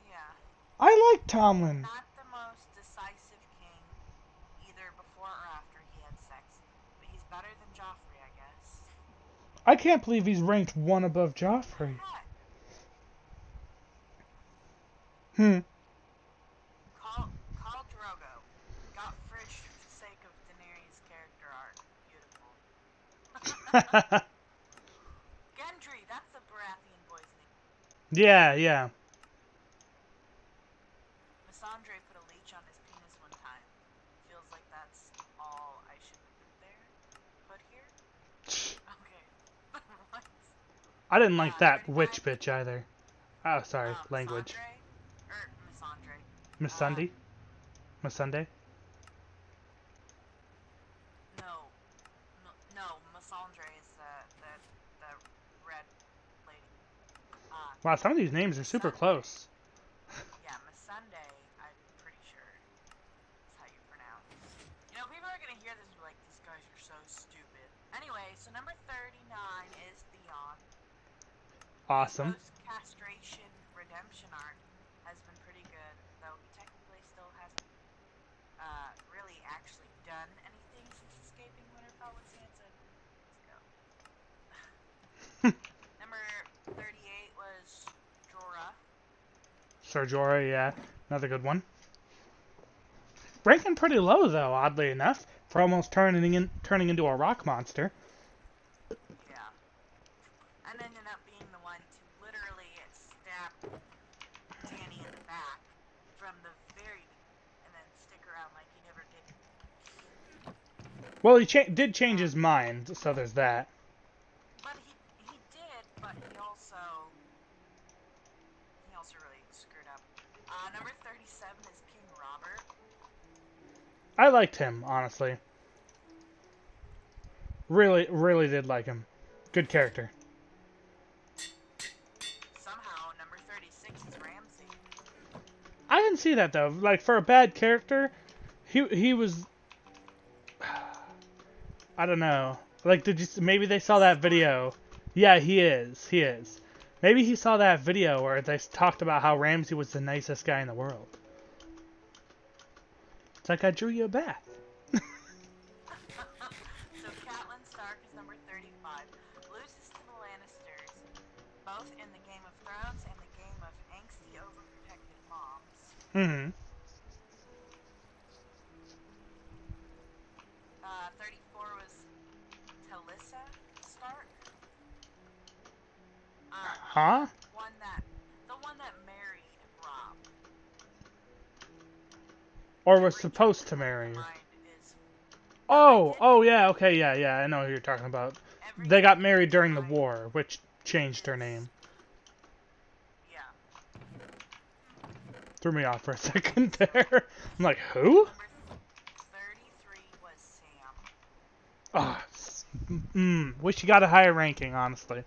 Yeah. I like Tomlin. Not the most decisive king, either before or after he had sex, but he's better than Joffrey, I guess. I can't believe he's ranked 1 above Joffrey. What? Hmm. Khal Drogo got fridged for the sake of Daenerys' character arc. Beautiful. Gendry, that's the Baratheon boy's name. Yeah, yeah. Missandre put a leech on his penis one time. Feels like that's all I should put there? Put here? Okay. What? I didn't like that 39. witch bitch either. Oh, sorry, language. Missandre? Missandre. Miss Sunday? Miss Sunday? No. No, Missandre is the red lady. Wow, some of these names are super Sunday. close. Yeah, Missandei, I'm pretty sure is how you pronounce. You know, people are gonna hear this and be like, these guys are so stupid. Anyway, so number 39 is Theon. Awesome. His post-castration redemption arc has been pretty good, though he technically still hasn't really actually done anything since escaping Winterfell with Sansa. Let's go. Number 38 was Jorah. Ser Jorah, yeah. Another good one. Ranking pretty low, though, oddly enough, for almost turning into a rock monster. Yeah. And ended up being the one to literally stab Dany in the back from the very beginning and then stick around like he never did. Well, he did change his mind, so there's that. But he did, but he also really screwed up. Number 37 is King Robert. I liked him, honestly. Really, really did like him. Good character. Somehow, number 36 is Ramsay. I didn't see that, though. Like, for a bad character, he was... I don't know. Like, maybe they saw that video. Yeah, he is. He is. Maybe he saw that video where they talked about how Ramsay was the nicest guy in the world. It's like I drew you a bath. So Catelyn Stark is number 35. Loses to the Lannisters, both in the Game of Thrones and the game of angsty, overprotective moms. Mm-hmm. 34 was Talissa Stark. Huh? The one that married Robb. Or was supposed to marry her. Oh, yeah, okay, yeah, I know who you're talking about. They got married during the war, which changed her name. Yeah. Threw me off for a second there. I'm like, who? Number 33 was Sam. Wish you got a higher ranking, honestly. A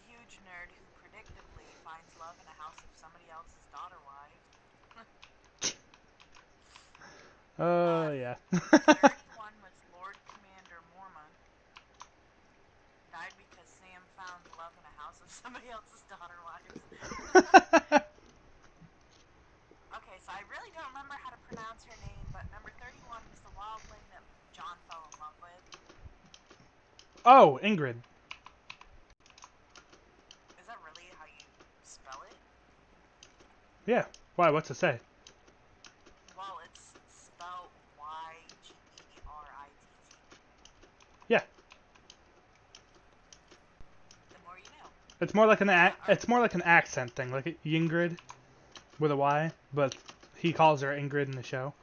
huge nerd who predictably finds love in a house of somebody else's daughter wives. Yeah. 31 was Lord Commander Mormont. Died because Sam found love in a house of somebody else's daughter wives. Okay, so I really don't remember how to pronounce her name, but number 31 was the wildling that Jon fell in love with. Oh, Ingrid. Is that really how you spell it? Yeah. Why? What's it say? Well, it's spelled Y-G-E-R-I-T-T. Yeah. The more you know. It's more like an accent thing, like Yingrid with a Y, but he calls her Ingrid in the show.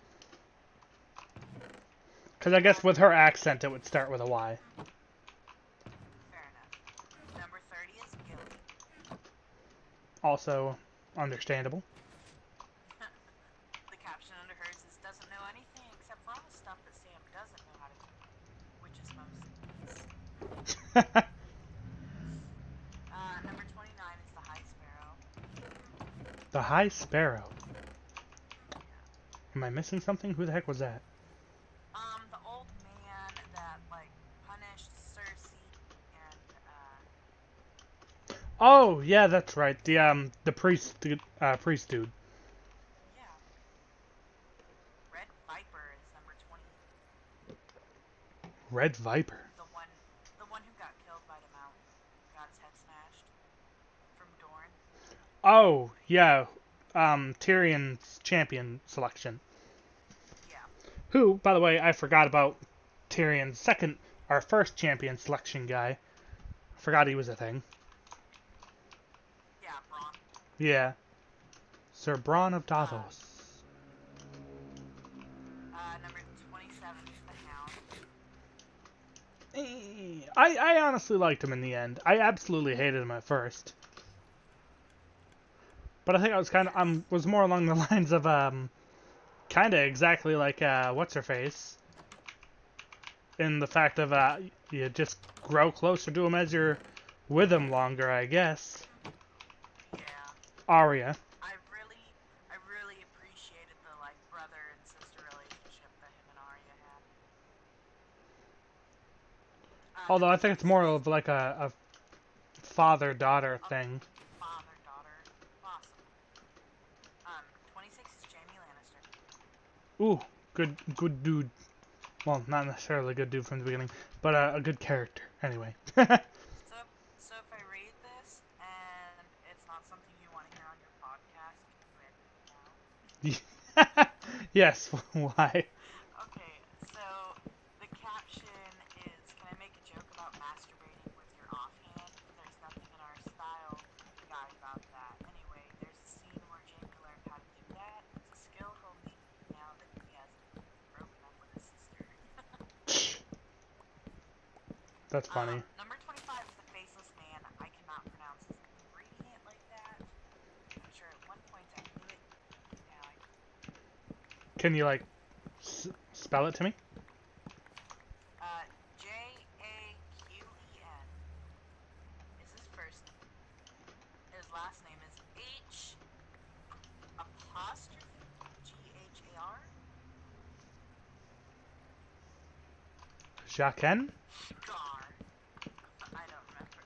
Because I guess with her accent, it would start with a Y. Fair enough. Number 30 is Gilly. Also understandable. The caption under hers is doesn't know anything except for all the stuff that Sam doesn't know how to do, which is most things. Number 29 is the High Sparrow. The High Sparrow. Am I missing something? Who the heck was that? The old man that, like, punished Cersei and, Oh, yeah, that's right. The priest dude. yeah. Red Viper is number 20. Red Viper. The one who got killed by the mountain, got his head smashed from Dorne. Oh, yeah. Tyrion's champion selection. Yeah. Who, by the way, I forgot about Tyrion's second, our first champion selection guy. Forgot he was a thing. Yeah, Braun. Yeah. Sir Bronn of Davos. Number 27 is the Hound. I honestly liked him in the end. I absolutely hated him at first. But I think I was was more along the lines of, kind of exactly like, what's her face? In the fact of, you just grow closer to him as you're with him longer, I guess. Yeah. Arya. I really appreciated the, like, brother and sister relationship that him and Arya had. Although I Number think it's more 26 of like a father-daughter thing. father-daughter. Possible. 26 is Jaime Lannister. Ooh, good dude. Well, not necessarily a good dude from the beginning, but a good character, anyway. So if I read this and it's not something you want to hear on your podcast, can you edit it out? Yes, why? Okay, so the caption is, can I make a joke about masturbating with your offhand? There's nothing in our style guide about that. Anyway, there's a scene where Jamie learned how to do that. It's a skill he'll need now that he has broken up with his sister. That's funny. Number 25 is the Faceless Man. I cannot pronounce his ingredient like that. I'm sure at one point I knew it. Now I Can you, like, spell it to me? Jaquen is his first name. His last name is H apostrophe Ghar. Jaquen? Gar. I don't remember.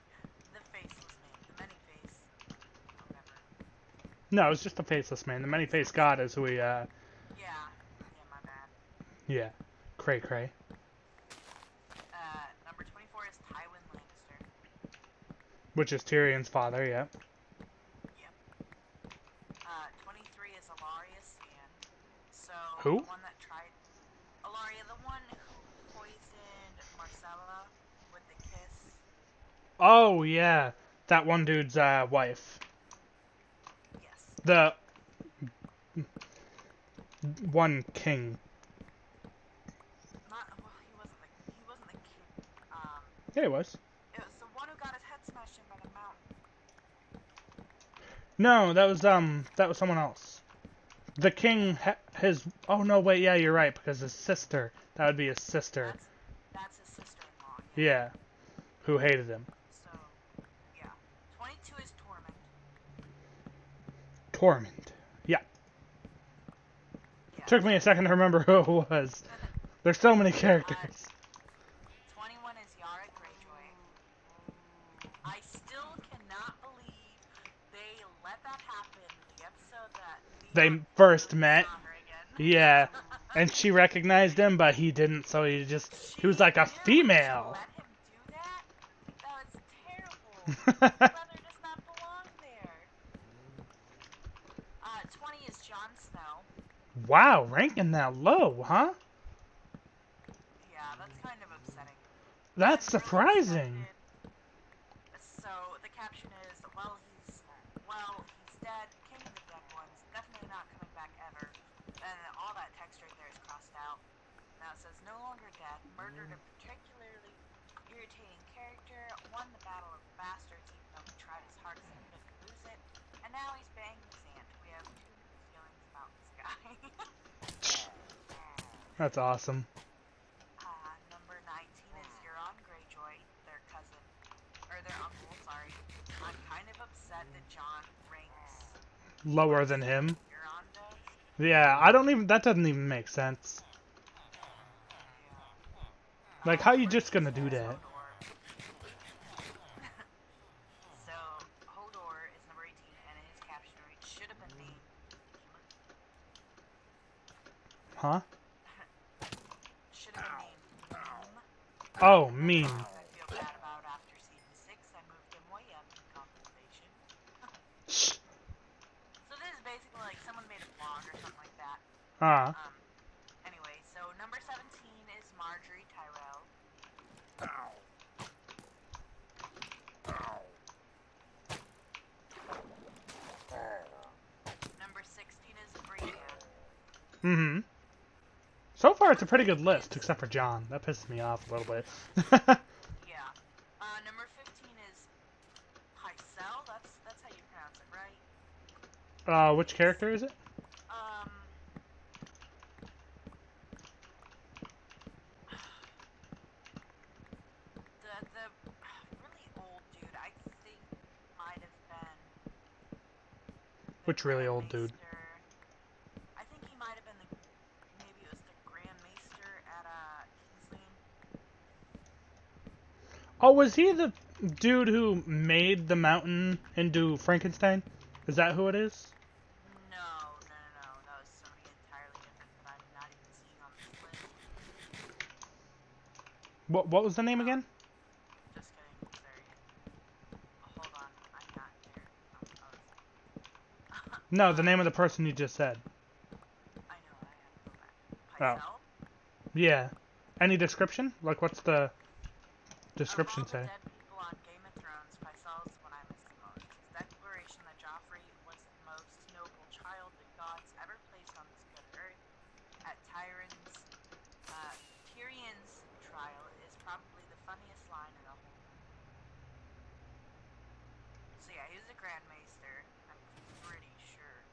The Faceless Man. The Many-Face. Whatever. No, it's just the faceless man. The many-faced god is who we, Yeah. Yeah, my bad. yeah. Cray cray. Number 24 is Tywin Lannister. Which is Tyrion's father, yeah. Yep. 23 is Alaria Sand. So, Who? the one that tried... Alaria, the one who poisoned Marcella with the kiss. Oh, yeah. That one dude's, wife. Yes. The one king. Well, he wasn't the king. Yeah, he was. It was the one who got his head smashed in by the mountain. No, that was someone else. The king, oh no, wait, yeah, you're right, because his sister, that would be his sister. That's his sister-in-law. Yeah, who hated him. So, yeah. 22 is Torment. Tormund. Yeah. Yeah. Took me a second to remember who it was. There's so many characters. 21 is Yara Greyjoy. I still cannot believe they let that happen in the episode that They first met. saw her again. Yeah. And she recognized him, but he didn't, so he was like a female. Let him do that? That was terrible. His brother does not belong there. 20 is Jon Snow. Wow, ranking that low, huh? Yeah, that's kind of upsetting. That's I'm really surprising. excited. So the caption is, he's dead, king of the dead ones, definitely not coming back ever. And all that text right there is crossed out. Now it says, no longer dead, murdered a particularly irritating character, won the Battle of the Bastards even though he tried his hardest and couldn't lose it, and now he's banging the sand. We have two feelings about this guy. That's awesome. Number 19 is Euron Greyjoy, their cousin, or their uncle, sorry. I'm kind of upset that Jon ranks Lower than him. Euron does. Yeah, that doesn't even make sense. Yeah. Like, how you Number just gonna 18 do is that? Hodor. So, Hodor is number 18, and his caption reads, should have been named Huh? should have been named Meme. Oh, mean. I feel bad about after season 6, I moved him way up in compensation. So this is basically like someone made a vlog or something like that. Ah. Anyway, so number 17 is Marjorie Tyrell. Number 16 is Brienne. Mm-hmm. So far, it's a pretty good list, except for John. That pisses me off a little bit. Yeah. Number 15 is Pycelle. That's how you pronounce it, right? Which character is it? Um. The really old dude, I think, might have been the Which really old dude? Grandmaster. I think he might have been maybe it was the Grand Maester at King's Landing. Oh, was he the dude who made the mountain into Frankenstein? Is that who it is? No. That was somebody entirely different that I'm not even seeing on this list. What was the name again? Just kidding. Sorry. Hold on. I'm not there. No, the name of the person you just said. I know. I have to go back. Oh. Pycelle? Yeah. Any description? Like, what's the description Of all say? the dead people on Game of Thrones, Pycelle's the one I miss the most. His declaration that Joffrey was the most noble child the gods ever placed on this good earth at Tyrion's trial is probably the funniest line in the whole movie. So yeah, he was a Grand Maester, I'm pretty sure.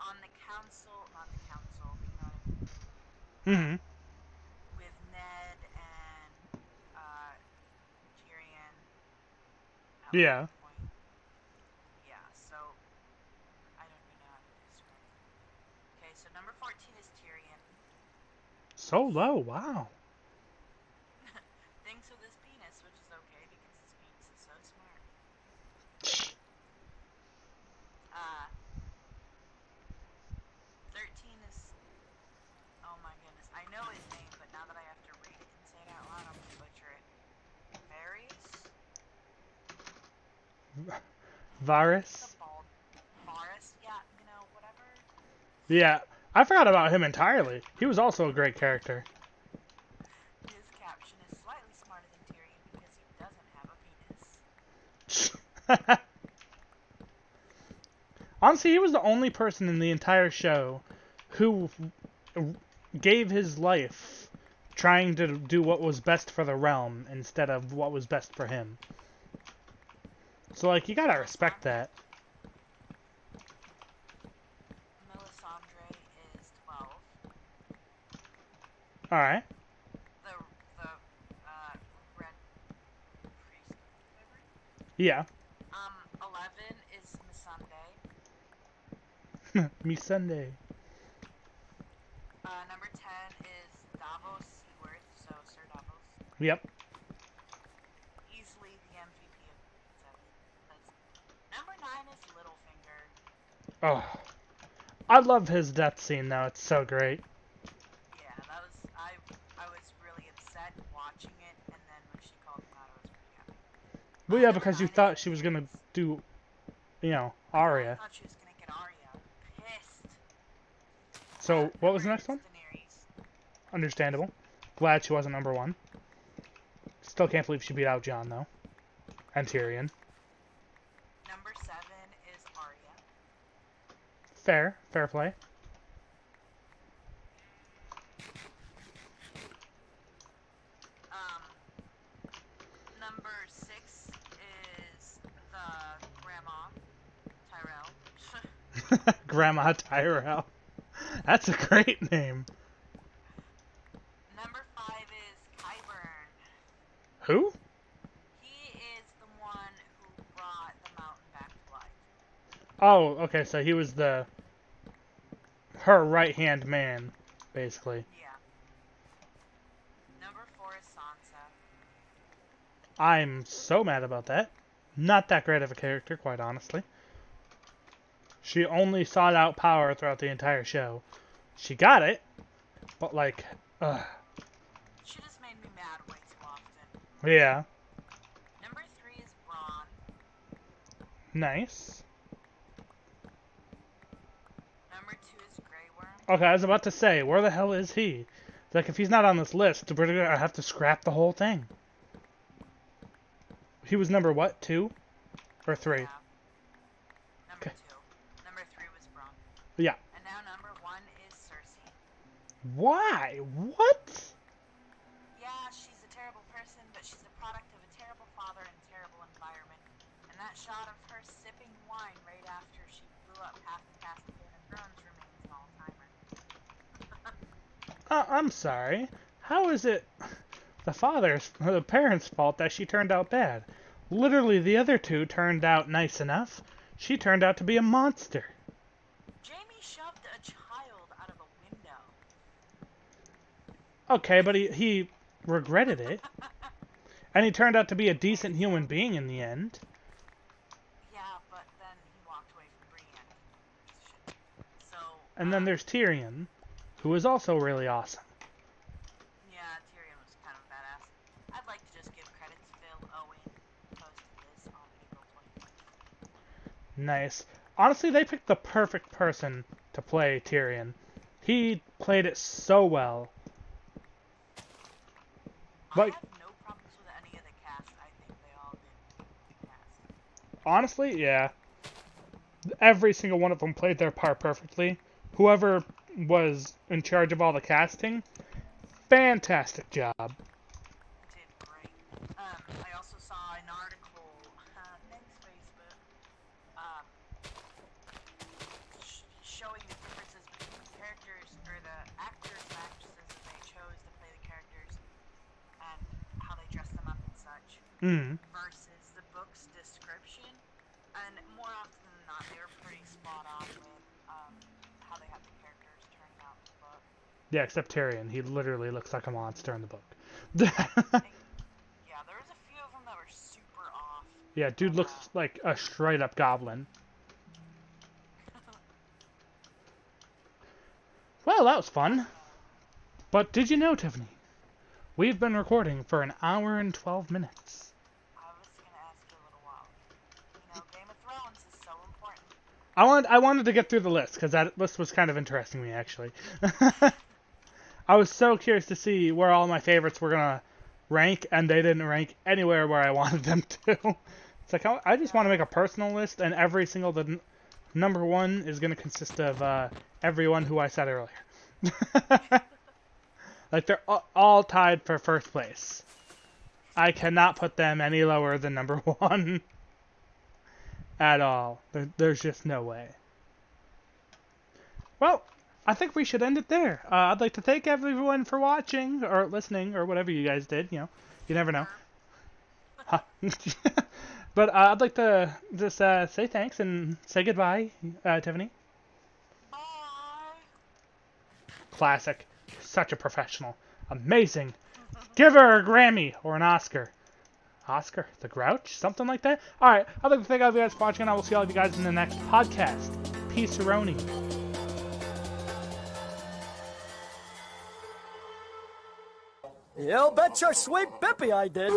On the council, not the council, but you know what I mean? Mm-hmm. With Ned and Tyrion at Yeah. one point. Yeah, so I don't even know how to describe it. Okay, so number 14 is Tyrion. So low, wow. Thinks with his penis, which is okay because his penis is so smart. 13 is, oh my goodness, I know his name, but now that I have to read it and say it out loud, I'm gonna butcher it. Varys? Varys? The bald. Varys? Yeah, you know, whatever. Yeah. I forgot about him entirely. He was also a great character. His caption is slightly smarter than Tyrion because he doesn't have a penis. Honestly, he was the only person in the entire show who gave his life trying to do what was best for the realm instead of what was best for him. So, like, you gotta respect that. Melisandre is 12. Alright. The Red Priest, whatever. Yeah. 11 is Missandei. Me Sunday. Number 10 is Davos Seaworth, so Sir Davos. Yep. Easily the MVP of 7. Number 9 is Littlefinger. Oh. I love his death scene, though. It's so great. Yeah, that was, I was really upset watching it, and then when she called him out, I was pretty happy. Well, yeah, Number because you 9 thought is she was gonna Daenerys. do, you know, I Arya. thought she was gonna get Arya. Pissed. So, what was the Number next one? 8 is Daenerys. Understandable. Glad she wasn't number 1. Still can't believe she beat out Jon, though. And Tyrion. Number 7 is Arya. Fair. Fair play. Number 6 is the Grandma, Tyrell. Grandma Tyrell. That's a great name. Number 5 is Qyburn. Who? He is the one who brought the mountain back to life. Oh, okay, so he was her right-hand man, basically. Yeah. Number 4 is Sansa. I'm so mad about that. Not that great of a character, quite honestly. She only sought out power throughout the entire show. She got it, but like, She just made me mad Yeah. Number 3 is Braun. Nice. Number 2 is Grey Worm. Okay, I was about to say, where the hell is he? Like, if he's not on this list, we're gonna have to scrap the whole thing. He was number what? 2? Or 3? Yeah. Number Okay. 2. Number 3 was Braun. Yeah. And now number 1 is Cersei. Why? What? Yeah, she's a terrible person, but she's a product of a terrible father and terrible environment. And that shot of her sipping wine right after she blew up half the cast of Game of Thrones remains an all-timer. I'm sorry. How is it the parents' fault that she turned out bad? Literally, the other 2 turned out nice enough. She turned out to be a monster. Jamie shoved a child out of a window. Okay, but he regretted it. And he turned out to be a decent human being in the end. Yeah, but then he walked away from Brienne. So, And then there's Tyrion, who is also really awesome. yeah, Tyrion was kind of a badass. I'd like to just give credit to Phil Owen, who posted this on April 25th. Nice. Honestly, they picked the perfect person to play Tyrion. He played it so well. I But have no problems with any of the cast. I think they all did the cast. honestly, yeah. Every single one of them played their part perfectly. Whoever was in charge of all the casting, fantastic job. Did great. I also saw an article, thanks Facebook, showing the differences between the characters, or the actors and actresses that they chose to play the characters, and how they dressed them up and such, versus the book's description. And more often than not, they were pretty spot on with how they had the characters turned out in the book. Yeah, except Tyrion. He literally looks like a monster in the book. Yeah, there was a few of them that were super off. Yeah, dude looks like a straight up goblin. Well, that was fun. But did you know, Tiffany? We've been recording for an hour and 12 minutes. I was gonna ask you a little while. You know, Game of Thrones is so important. I wanted to get through the list, because that list was kind of interesting to me, actually. I was so curious to see where all my favorites were going to rank, and they didn't rank anywhere where I wanted them to. It's like, I just want to make a personal list, and every single number 1 is going to consist of everyone who I said earlier. Like, they're all tied for first place. I cannot put them any lower than number 1. At all. There's just no way. Well, I think we should end it there. I'd like to thank everyone for watching, or listening, or whatever you guys did. You know, you never know. Huh. But I'd like to just say thanks and say goodbye, Tiffany. Bye! Classic. Such a professional. Amazing. Give her a Grammy or an Oscar. Oscar the Grouch? Something like that? Alright, I'd like to thank all of you guys for watching, and I will see all of you guys in the next podcast. Peace-a-roni. You bet your sweet Bippy I did.